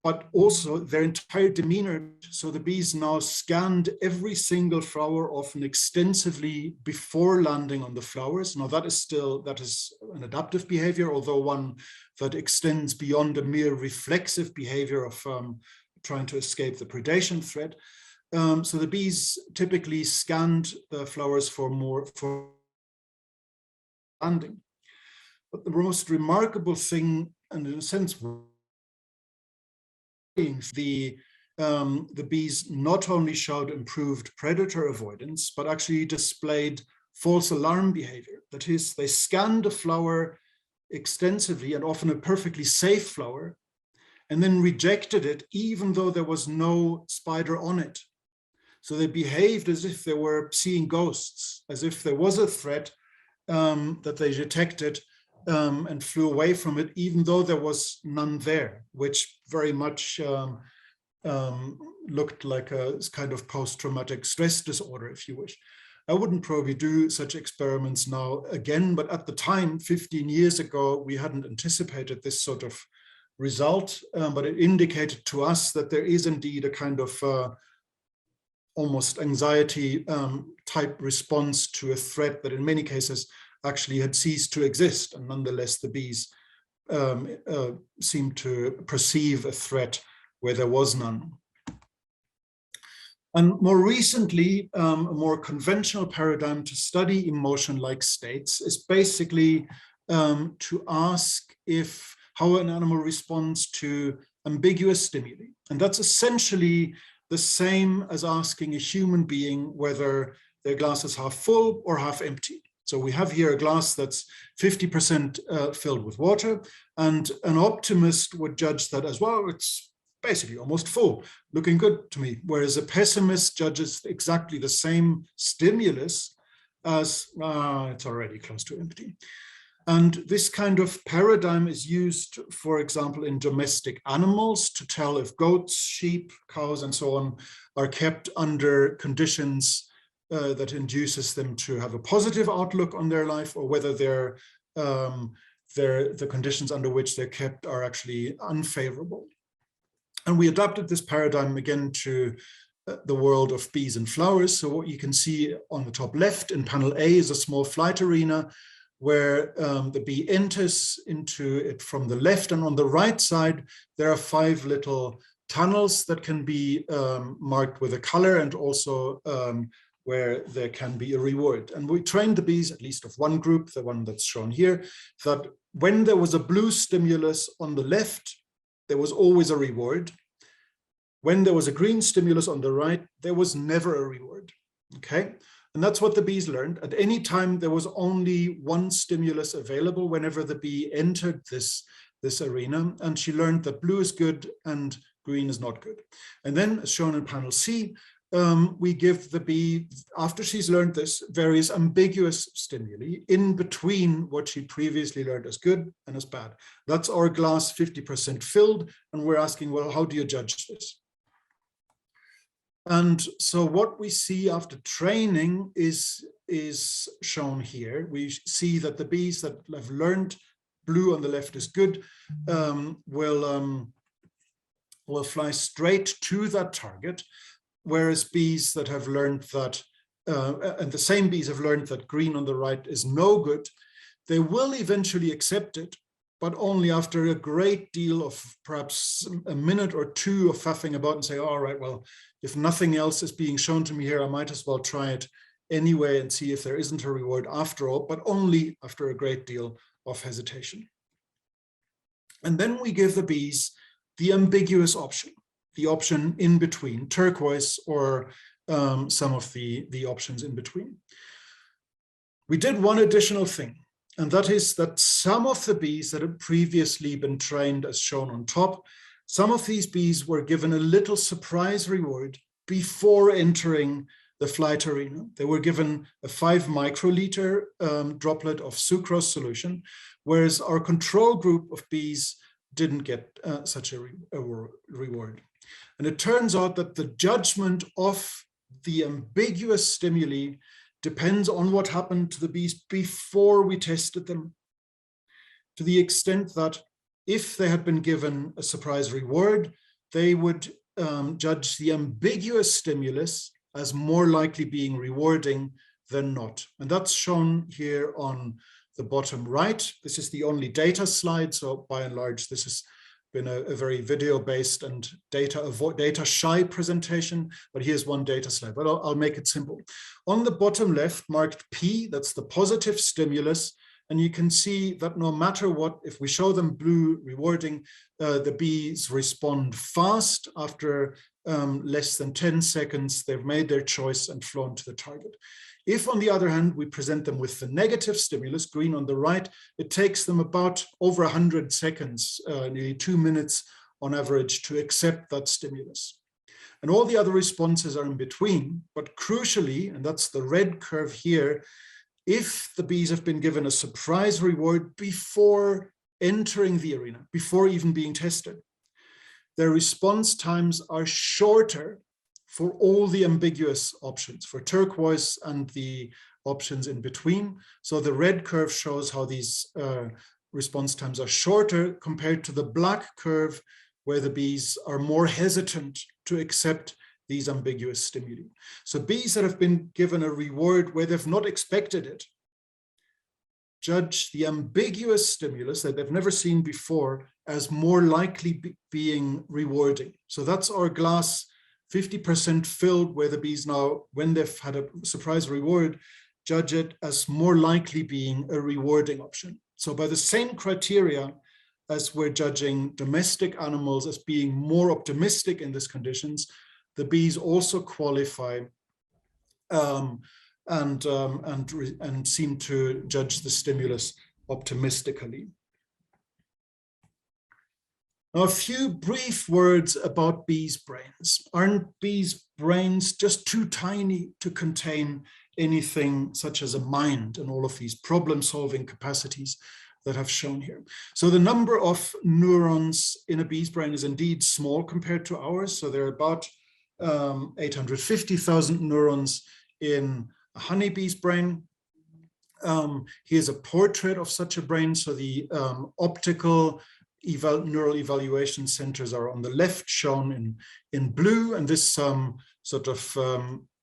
But also their entire demeanor. So the bees now scanned every single flower, often extensively, before landing on the flowers. Now that is an adaptive behavior, although one that extends beyond a mere reflexive behavior of trying to escape the predation threat. So the bees typically scanned the flowers for landing. But the most remarkable thing, and in a sense, the bees not only showed improved predator avoidance, but actually displayed false alarm behavior. That is, they scanned a flower extensively, and often a perfectly safe flower, and then rejected it even though there was no spider on it. So they behaved as if they were seeing ghosts, as if there was a threat that they detected, and flew away from it, even though there was none there, which very much looked like a kind of post-traumatic stress disorder, if you wish. I wouldn't probably do such experiments now again, but at the time, 15 years ago, we hadn't anticipated this sort of result, but it indicated to us that there is indeed a kind of almost anxiety type response to a threat that in many cases actually had ceased to exist, and nonetheless the bees seemed to perceive a threat where there was none. And more recently, a more conventional paradigm to study emotion-like states is basically to ask how an animal responds to ambiguous stimuli. And that's essentially the same as asking a human being whether their glass is half full or half empty. So we have here a glass that's 50% filled with water, and an optimist would judge that as well. It's basically almost full, looking good to me. Whereas a pessimist judges exactly the same stimulus as it's already close to empty. And this kind of paradigm is used, for example, in domestic animals to tell if goats, sheep, cows, and so on are kept under conditions that induces them to have a positive outlook on their life, or whether the conditions under which they're kept are actually unfavorable. And we adapted this paradigm again to the world of bees and flowers. So what you can see on the top left in panel A is a small flight arena where the bee enters into it from the left, and on the right side there are 5 little tunnels that can be marked with a color, and also where there can be a reward. And we trained the bees, at least of one group, the one that's shown here, that when there was a blue stimulus on the left, there was always a reward. When there was a green stimulus on the right, there was never a reward, okay? And that's what the bees learned. At any time, there was only one stimulus available whenever the bee entered this arena, and she learned that blue is good and green is not good. And then, as shown in panel C, we give the bee, after she's learned this, various ambiguous stimuli in between what she previously learned as good and as bad. That's our glass 50% filled, and we're asking, well, how do you judge this? And so what we see after training is shown here. We see that the bees that have learned blue on the left is good will fly straight to that target, whereas bees that have learned that, and the same bees have learned that green on the right is no good, they will eventually accept it, but only after a great deal of perhaps a minute or two of faffing about and say, all right, well, if nothing else is being shown to me here, I might as well try it anyway and see if there isn't a reward after all, but only after a great deal of hesitation. And then we give the bees the ambiguous option, the option in between, turquoise or some of the options in between. We did one additional thing, and that is that some of the bees that had previously been trained as shown on top, some of these bees were given a little surprise reward before entering the flight arena. They were given a 5 microliter droplet of sucrose solution, whereas our control group of bees didn't get such a reward. And it turns out that the judgment of the ambiguous stimuli depends on what happened to the bees before we tested them, to the extent that if they had been given a surprise reward, they would judge the ambiguous stimulus as more likely being rewarding than not. And that's shown here on the bottom right. This is the only data slide. So by and large, this has been a very video-based and data-shy presentation, but here's one data slide, but I'll make it simple. On the bottom left, marked P, that's the positive stimulus, and you can see that no matter what, if we show them blue rewarding, the bees respond fast. After less than 10 seconds, they've made their choice and flown to the target. If, on the other hand, we present them with the negative stimulus, green on the right, it takes them about over 100 seconds, nearly 2 minutes on average, to accept that stimulus. And all the other responses are in between, but crucially, and that's the red curve here, if the bees have been given a surprise reward before entering the arena, before even being tested, their response times are shorter for all the ambiguous options, for turquoise and the options in between. So the red curve shows how these response times are shorter compared to the black curve, where the bees are more hesitant to accept these ambiguous stimuli. So bees that have been given a reward where they've not expected it judge the ambiguous stimulus that they've never seen before as more likely being rewarding. So that's our glass 50% filled, where the bees now, when they've had a surprise reward, judge it as more likely being a rewarding option. So by the same criteria as we're judging domestic animals as being more optimistic in these conditions, the bees also qualify and seem to judge the stimulus optimistically. Now, a few brief words about bees' brains. Aren't bees' brains just too tiny to contain anything such as a mind and all of these problem-solving capacities that I've shown here? So the number of neurons in a bee's brain is indeed small compared to ours. So there are about 850,000 neurons in a honeybee's brain. Here's a portrait of such a brain. So the optical neural evaluation centers are on the left, shown in blue, and this sort of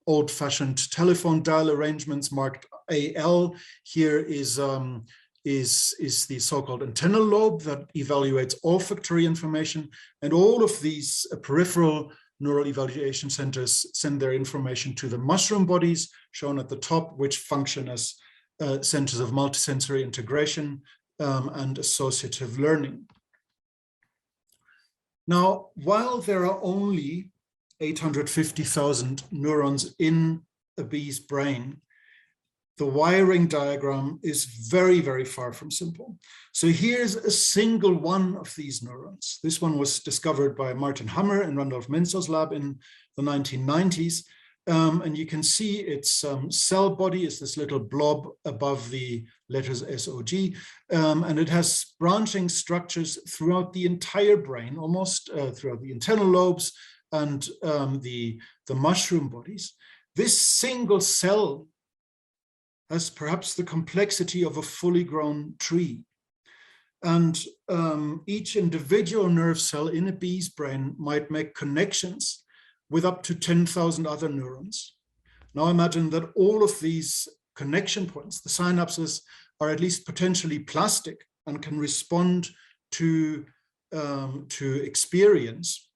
old-fashioned telephone dial arrangements marked AL. Here is the so-called antennal lobe that evaluates olfactory information, and all of these peripheral neural evaluation centers send their information to the mushroom bodies, shown at the top, which function as centers of multisensory integration and associative learning. Now, while there are only 850,000 neurons in a bee's brain, the wiring diagram is very, very far from simple. So here's a single one of these neurons. This one was discovered by Martin Hammer and Randolph Menzel's lab in the 1990s. And you can see its cell body is this little blob above the letters SOG. And it has branching structures throughout the entire brain, almost throughout the internal lobes and the mushroom bodies. This single cell has perhaps the complexity of a fully grown tree. And each individual nerve cell in a bee's brain might make connections with up to 10,000 other neurons. Now imagine that all of these connection points, the synapses, are at least potentially plastic and can respond to experience.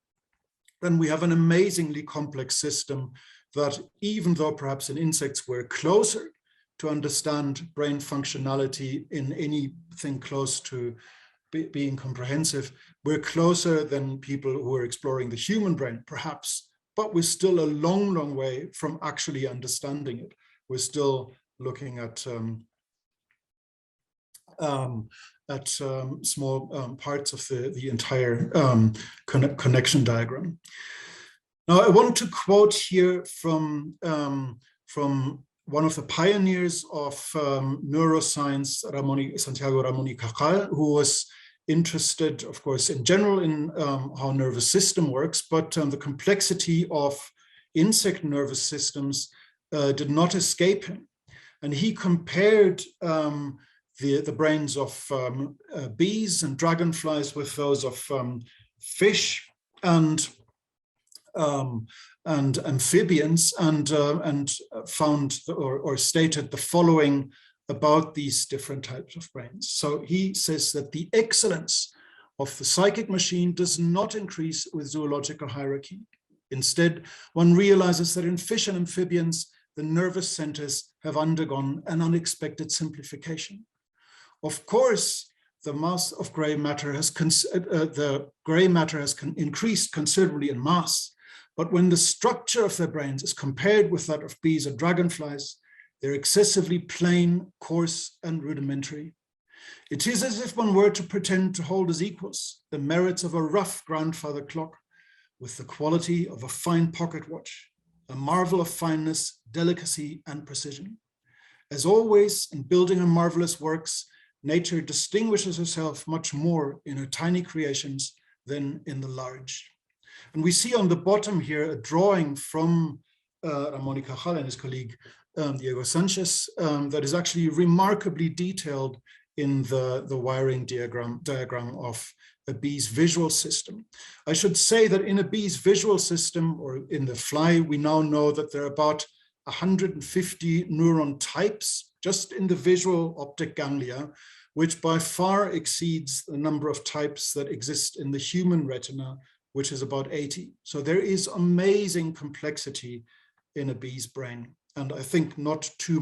Then we have an amazingly complex system that, even though perhaps in insects we're closer to understand brain functionality in anything close to being comprehensive, we're closer than people who are exploring the human brain, perhaps, but we're still a long, long way from actually understanding it. We're still looking at small parts of the entire connection diagram. Now, I want to quote here from one of the pioneers of neuroscience, Santiago Ramón y Cajal, who was interested, of course, in general in how nervous system works, but the complexity of insect nervous systems did not escape him. And he compared the brains of bees and dragonflies with those of fish and amphibians, and found or stated the following about these different types of brains. So he says that the excellence of the psychic machine does not increase with zoological hierarchy. Instead, one realizes that in fish and amphibians, the nervous centers have undergone an unexpected simplification. Of course, the mass of gray matter has increased considerably in mass, but when the structure of their brains is compared with that of bees or dragonflies, they're excessively plain, coarse, and rudimentary. It is as if one were to pretend to hold as equals the merits of a rough grandfather clock with the quality of a fine pocket watch, a marvel of fineness, delicacy, and precision. As always, in building her marvelous works, nature distinguishes herself much more in her tiny creations than in the large. And we see on the bottom here a drawing from Ramón y Cajal and his colleague Diego Sanchez that is actually remarkably detailed in the wiring diagram of a bee's visual system. I should say that in a bee's visual system, or in the fly, we now know that there are about 150 neuron types just in the visual optic ganglia, which by far exceeds the number of types that exist in the human retina, which is about 80. So there is amazing complexity in a bee's brain. And I think not too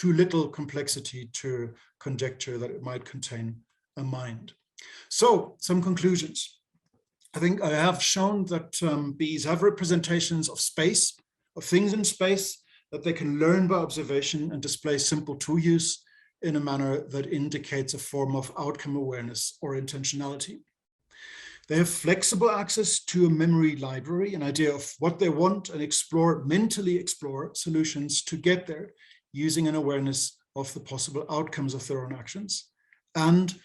little complexity to conjecture that it might contain a mind. So some conclusions. I think I have shown that bees have representations of space, of things in space, that they can learn by observation and display simple tool use in a manner that indicates a form of outcome awareness or intentionality. They have flexible access to a memory library, an idea of what they want, and mentally explore solutions to get there using an awareness of the possible outcomes of their own actions. And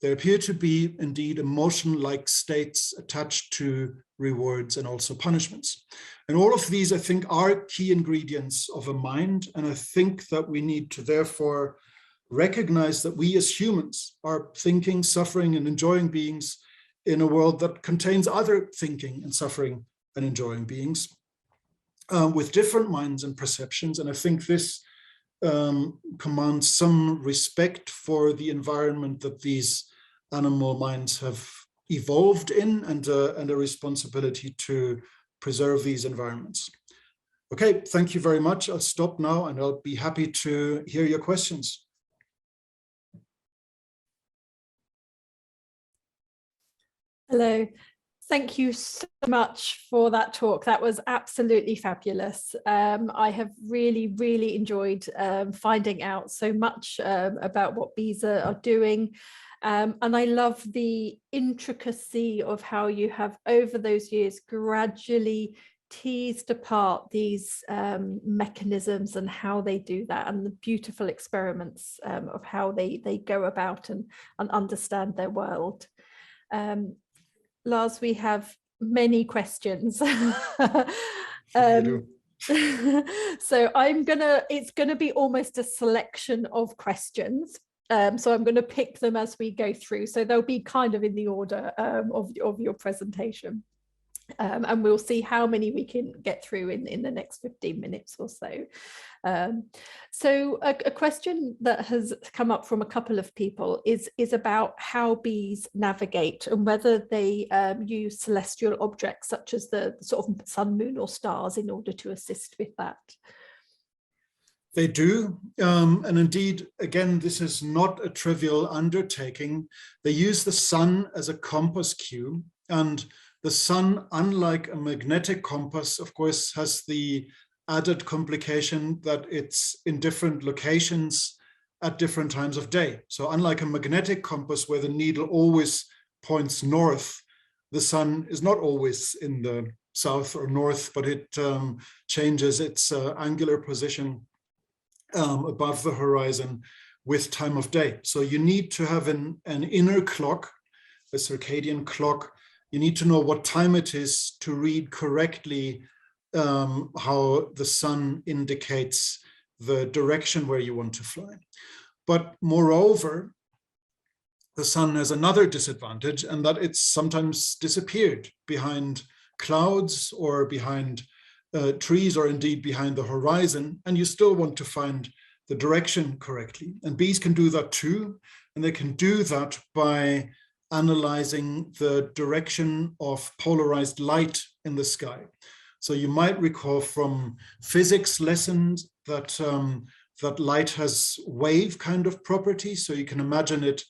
there appear to be indeed emotion-like states attached to rewards and also punishments. And all of these, I think, are key ingredients of a mind. And I think that we need to therefore recognize that we as humans are thinking, suffering, and enjoying beings in a world that contains other thinking and suffering and enjoying beings with different minds and perceptions. And I think this commands some respect for the environment that these animal minds have evolved in, and a responsibility to preserve these environments. Okay, thank you very much. I'll stop now and I'll be happy to hear your questions. Hello. Thank you so much for that talk. That was absolutely fabulous. I have really, really enjoyed finding out so much about what bees are doing. And I love the intricacy of how you have, over those years, gradually teased apart these mechanisms and how they do that, and the beautiful experiments of how they go about and understand their world. Lars, we have many questions. So it's gonna be almost a selection of questions. So I'm going to pick them as we go through. So they'll be kind of in the order of your presentation. And we'll see how many we can get through in the next 15 minutes or so. So a question that has come up from a couple of people is about how bees navigate, and whether they use celestial objects such as the sort of sun, moon, or stars in order to assist with that. They do, and indeed, again, this is not a trivial undertaking. They use the sun as a compass cue, and the sun, unlike a magnetic compass, of course, has the added complication that it's in different locations at different times of day. So unlike a magnetic compass where the needle always points north, the sun is not always in the south or north, but it changes its angular position above the horizon with time of day. So you need to have an inner clock, a circadian clock. You need to know what time it is to read correctly how the sun indicates the direction where you want to fly. But moreover, the sun has another disadvantage, and that it's sometimes disappeared behind clouds or behind trees, or indeed behind the horizon, and you still want to find the direction correctly. And bees can do that too, and they can do that by analyzing the direction of polarized light in the sky. So you might recall from physics lessons that that light has wave kind of properties. So you can imagine it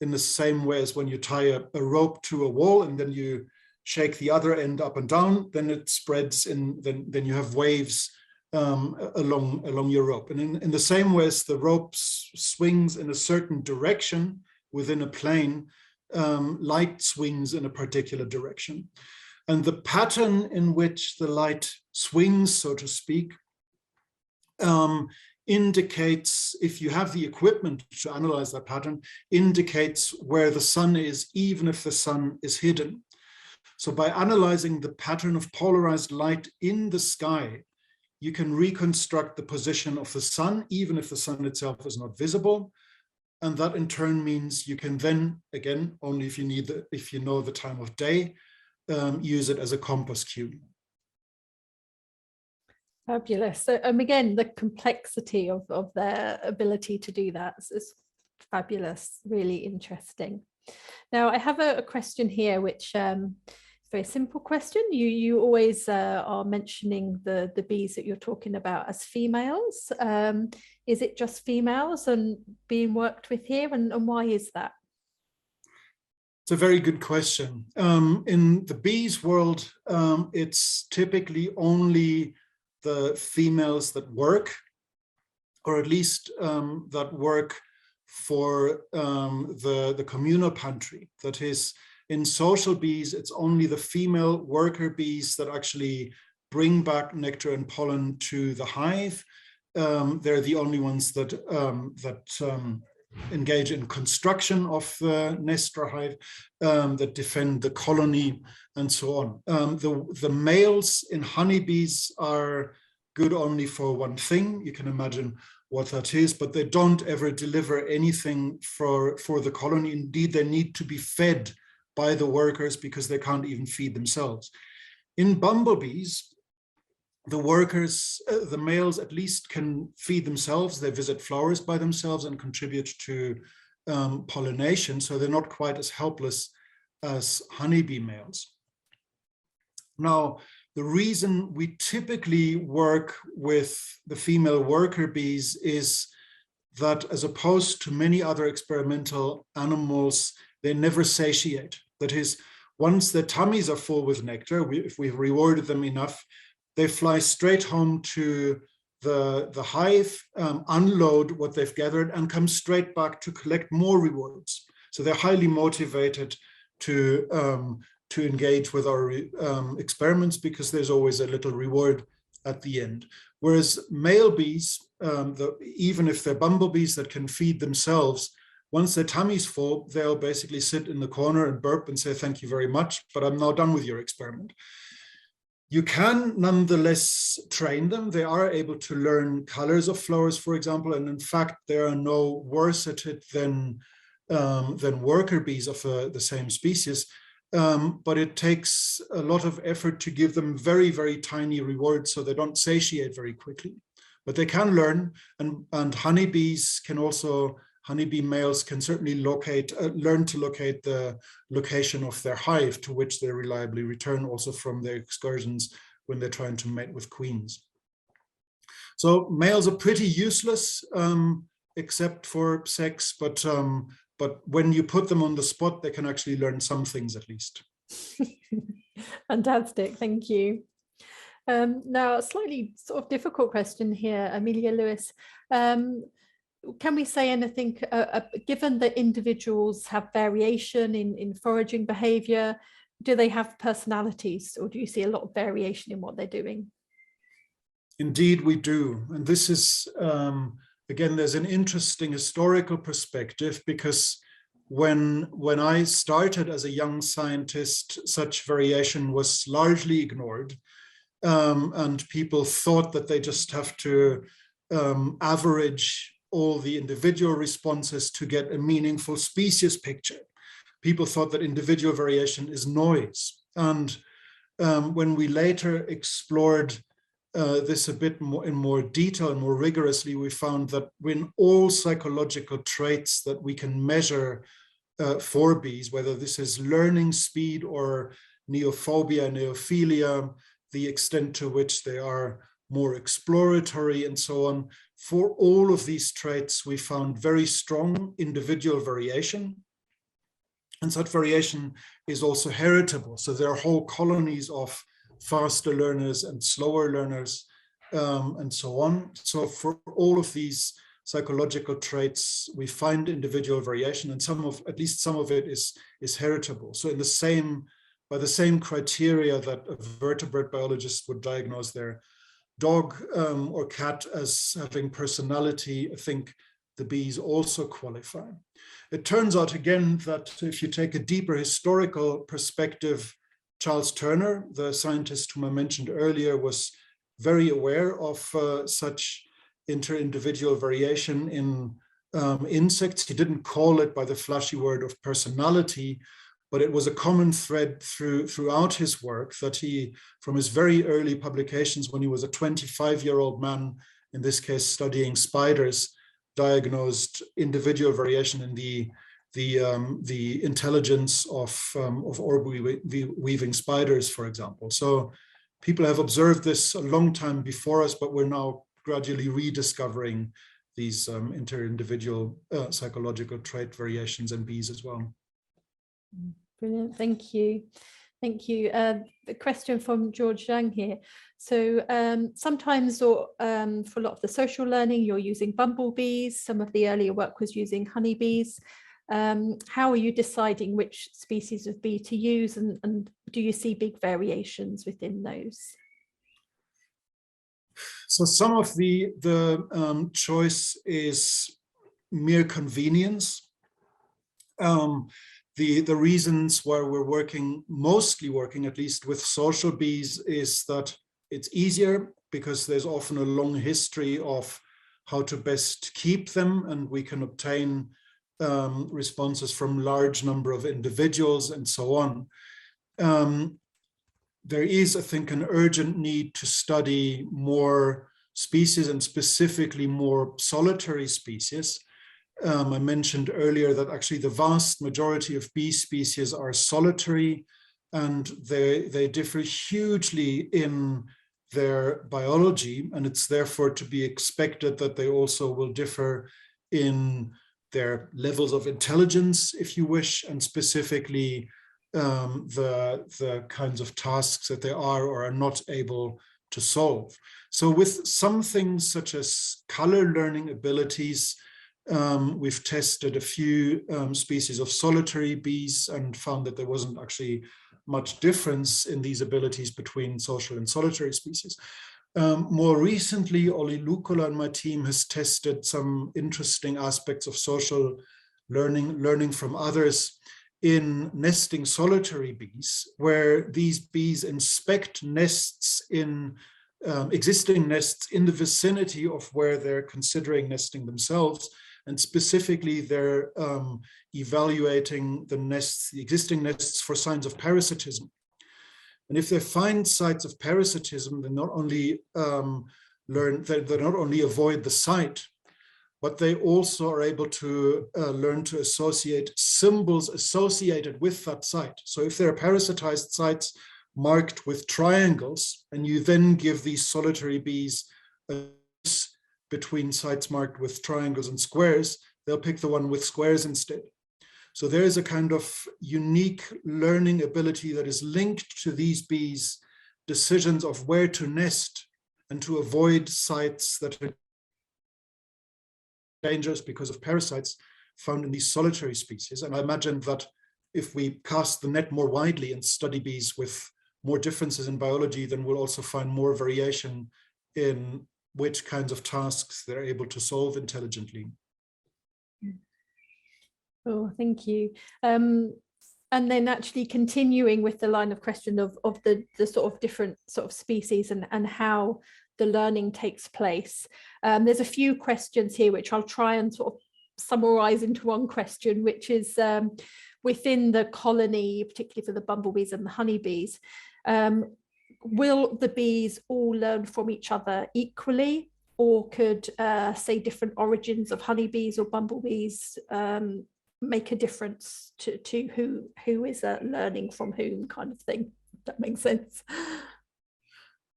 in the same way as when you tie a rope to a wall and then you shake the other end up and down, then it spreads in, then you have waves along your rope. And in the same way as the rope swings in a certain direction within a plane, light swings in a particular direction. And the pattern in which the light swings, so to speak, indicates, if you have the equipment to analyze that pattern, indicates where the sun is, even if the sun is hidden. So by analyzing the pattern of polarized light in the sky, you can reconstruct the position of the sun, even if the sun itself is not visible. And that in turn means you can then, again, only if you know the time of day, use it as a compass cue. Fabulous. So again, the complexity of their ability to do that is fabulous, really interesting. Now I have a question here, which very simple question. You always are mentioning the bees that you're talking about as females. Is it just females and being worked with here, and why is that? It's a very good question. In the bees world, it's typically only the females that work, or at least that work for the communal pantry. That is, in social bees, it's only the female worker bees that actually bring back nectar and pollen to the hive. They're the only ones that engage in construction of the nest or hive, that defend the colony, and so on. The males in honeybees are good only for one thing. You can imagine what that is, but they don't ever deliver anything for the colony. Indeed, they need to be fed by the workers because they can't even feed themselves. In bumblebees, the workers, the males at least, can feed themselves. They visit flowers by themselves and contribute to pollination, so they're not quite as helpless as honeybee males. Now, the reason we typically work with the female worker bees is that, as opposed to many other experimental animals, they never satiate. That is, once their tummies are full with nectar, if we've rewarded them enough, they fly straight home to the hive, unload what they've gathered, and come straight back to collect more rewards. So they're highly motivated to engage with our experiments because there's always a little reward at the end. Whereas male bees, even if they're bumblebees that can feed themselves, once their tummy's full, they'll basically sit in the corner and burp and say, "Thank you very much, but I'm now done with your experiment." You can nonetheless train them. They are able to learn colors of flowers, for example, and in fact, they are no worse at it than worker bees of the same species. But it takes a lot of effort to give them very, very tiny rewards so they don't satiate very quickly. But they can learn, and honeybees can also, honeybee males can certainly learn to locate the location of their hive, to which they reliably return also from their excursions when they're trying to mate with queens. So males are pretty useless, except for sex, but when you put them on the spot, they can actually learn some things at least. Fantastic, thank you. Now, a slightly sort of difficult question here, Amelia Lewis. Can we say anything, given that individuals have variation in foraging behavior, do they have personalities, or do you see a lot of variation in what they're doing? Indeed, we do. And this is, again, there's an interesting historical perspective, because when I started as a young scientist, such variation was largely ignored. And people thought that they just have to average all the individual responses to get a meaningful species picture. People thought that individual variation is noise. And when we later explored this a bit more in more detail and more rigorously, we found that when all psychological traits that we can measure for bees, whether this is learning speed or neophobia, neophilia, the extent to which they are more exploratory and so on, for all of these traits, we found very strong individual variation. And such variation is also heritable. So there are whole colonies of faster learners and slower learners and so on. So for all of these psychological traits, we find individual variation, and at least some of it is heritable. So by the same criteria that a vertebrate biologist would diagnose their dog or cat as having personality, I think the bees also qualify. It turns out again that if you take a deeper historical perspective, Charles Turner, the scientist whom I mentioned earlier, was very aware of such inter-individual variation in insects. He didn't call it by the flashy word of personality, but it was a common thread throughout his work that he, from his very early publications when he was a 25-year-old man, in this case studying spiders, diagnosed individual variation in the intelligence of orb weaving spiders, for example. So people have observed this a long time before us, but we're now gradually rediscovering these inter-individual psychological trait variations in bees as well. Brilliant, thank you. Thank you. The question from George Zhang here. So sometimes for a lot of the social learning, you're using bumblebees. Some of the earlier work was using honeybees. How are you deciding which species of bee to use, and do you see big variations within those? So some of the choice is mere convenience. The reasons why we're mostly working at least with social bees is that it's easier, because there's often a long history of how to best keep them, and we can obtain responses from large number of individuals and so on. There is, I think, an urgent need to study more species, and specifically more solitary species. I mentioned earlier that actually the vast majority of bee species are solitary, and they differ hugely in their biology, and it's therefore to be expected that they also will differ in their levels of intelligence, if you wish, and specifically the kinds of tasks that they are or are not able to solve. So with some things such as color learning abilities, we've tested a few species of solitary bees and found that there wasn't actually much difference in these abilities between social and solitary species. More recently, Olli Lukola and my team has tested some interesting aspects of social learning from others in nesting solitary bees, where these bees inspect nests in existing nests in the vicinity of where they're considering nesting themselves. And specifically, they're evaluating the existing nests for signs of parasitism. And if they find signs of parasitism, they not only they not only avoid the site, but they also are able to learn to associate symbols associated with that site. So if there are parasitized sites marked with triangles, and you then give these solitary bees a between sites marked with triangles and squares, they'll pick the one with squares instead. So there is a kind of unique learning ability that is linked to these bees' decisions of where to nest and to avoid sites that are dangerous because of parasites found in these solitary species. And I imagine that if we cast the net more widely and study bees with more differences in biology, then we'll also find more variation in which kinds of tasks they're able to solve intelligently. Oh, thank you. And then actually continuing with the line of question of the sort of different sort of species and how the learning takes place. There's a few questions here which I'll try and sort of summarize into one question, which is within the colony, particularly for the bumblebees and the honeybees, will the bees all learn from each other equally, or could say different origins of honeybees or bumblebees make a difference to who is learning from whom, kind of thing? If that makes sense.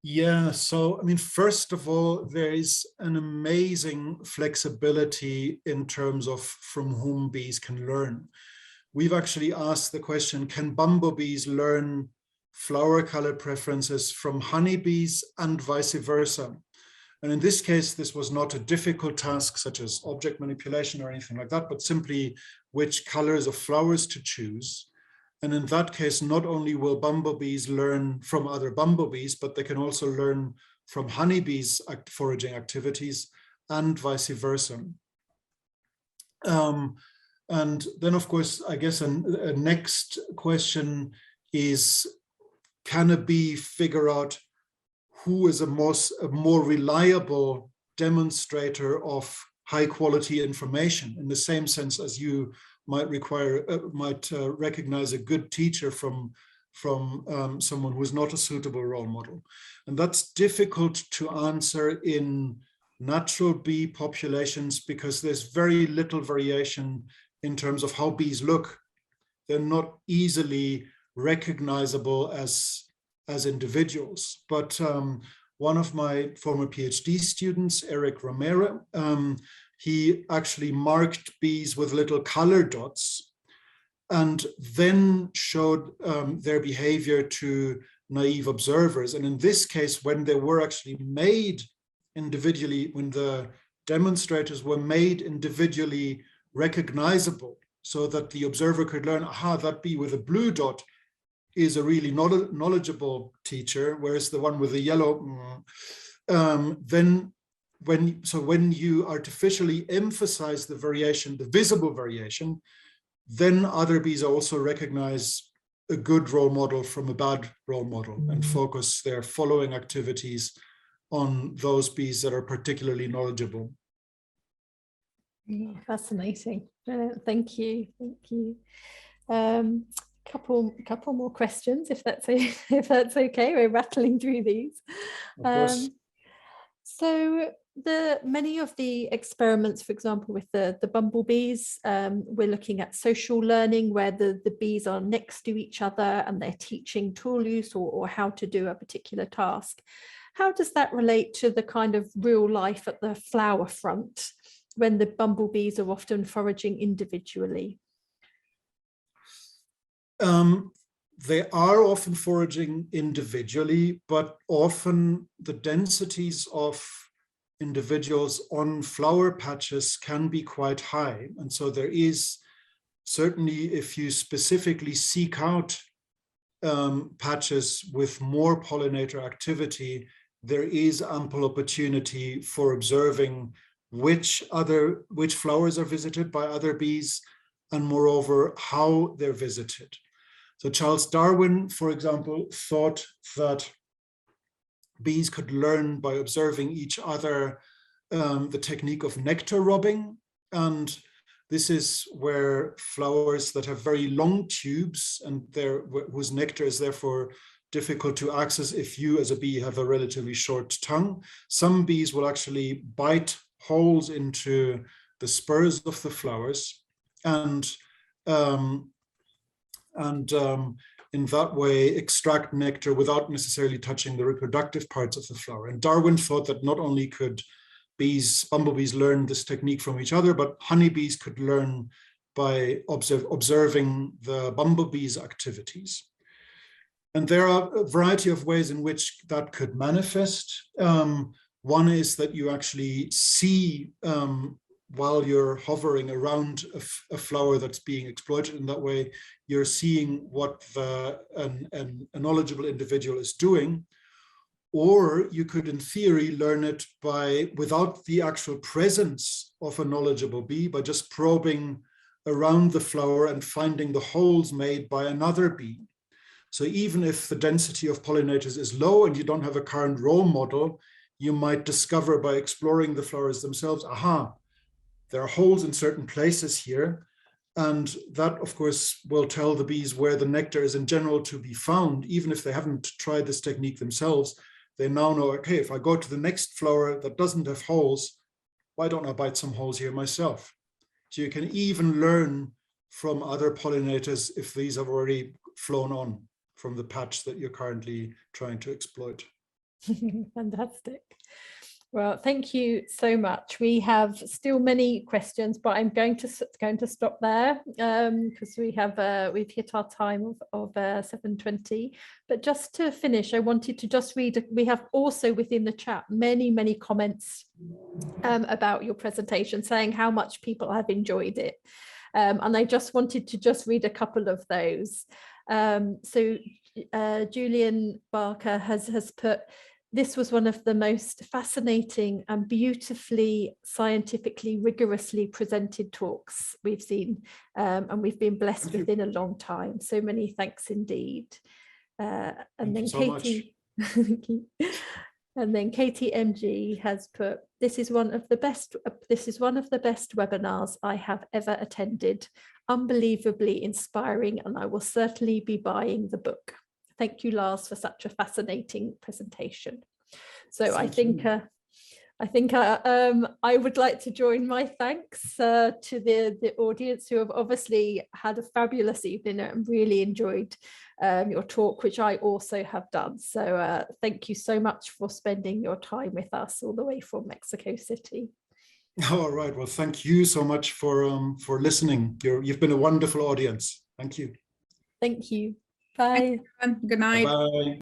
Yeah, so I mean, first of all, there is an amazing flexibility in terms of from whom bees can learn. We've actually asked the question, can bumblebees learn flower color preferences from honeybees and vice versa? And in this case, this was not a difficult task such as object manipulation or anything like that, but simply which colors of flowers to choose. And in that case, not only will bumblebees learn from other bumblebees, but they can also learn from honeybees' foraging activities and vice versa. And then, of course, I guess a next question is, can a bee figure out who is a more reliable demonstrator of high quality information, in the same sense as you might recognize a good teacher from someone who is not a suitable role model. And that's difficult to answer in natural bee populations because there's very little variation in terms of how bees look. They're not easily recognizable as individuals. But one of my former PhD students, Eric Romero, he actually marked bees with little color dots and then showed their behavior to naive observers. And in this case, when they were actually made individually, when the demonstrators were made individually recognizable so that the observer could learn, aha, that bee with a blue dot is a really knowledgeable teacher, whereas the one with the yellow, then when you artificially emphasize the variation, the visible variation, then other bees also recognize a good role model from a bad role model and focus their following activities on those bees that are particularly knowledgeable. Yeah, fascinating. Thank you. Thank you. Couple more questions, if that's okay. We're rattling through these. Of course. So many of the experiments, for example, with the bumblebees, we're looking at social learning where the bees are next to each other and they're teaching tool use or how to do a particular task. How does that relate to the kind of real life at the flower front when the bumblebees are often foraging individually? They are often foraging individually, but often the densities of individuals on flower patches can be quite high. And so there is certainly, if you specifically seek out patches with more pollinator activity, there is ample opportunity for observing which flowers are visited by other bees, and moreover, how they're visited. So Charles Darwin, for example, thought that bees could learn by observing each other the technique of nectar robbing. And this is where flowers that have very long tubes and whose nectar is therefore difficult to access if you as a bee have a relatively short tongue. Some bees will actually bite holes into the spurs of the flowers and in that way extract nectar without necessarily touching the reproductive parts of the flower. And Darwin thought that not only could bumblebees learn this technique from each other, but honeybees could learn by observing the bumblebees' activities. And there are a variety of ways in which that could manifest. One is that you actually see while you're hovering around a flower that's being exploited in that way, you're seeing what a knowledgeable individual is doing. Or you could, in theory, learn it without the actual presence of a knowledgeable bee, by just probing around the flower and finding the holes made by another bee. So even if the density of pollinators is low and you don't have a current role model, you might discover by exploring the flowers themselves, aha, there are holes in certain places here. And that, of course, will tell the bees where the nectar is in general to be found, even if they haven't tried this technique themselves. They now know, okay, if I go to the next flower that doesn't have holes, why don't I bite some holes here myself? So you can even learn from other pollinators if these have already flown on from the patch that you're currently trying to exploit. Fantastic. Well, thank you so much. We have still many questions, but I'm going to stop there because we've hit our time of 7:20. But just to finish, I wanted to just read. We have also within the chat many comments about your presentation, saying how much people have enjoyed it, and I just wanted to just read a couple of those. So Julian Barker has put, this was one of the most fascinating and beautifully scientifically rigorously presented talks we've seen, and we've been blessed with in a long time. So many thanks indeed. And then Katie, thank you. And then Katie MG has put, this is one of the best webinars I have ever attended. Unbelievably inspiring, and I will certainly be buying the book. Thank you, Lars, for such a fascinating presentation. So I think I would like to join my thanks to the audience who have obviously had a fabulous evening and really enjoyed your talk, which I also have done. So thank you so much for spending your time with us all the way from Mexico City. All right. Well, thank you so much for listening. You've been a wonderful audience. Thank you. Thank you. Bye. Good night. Bye.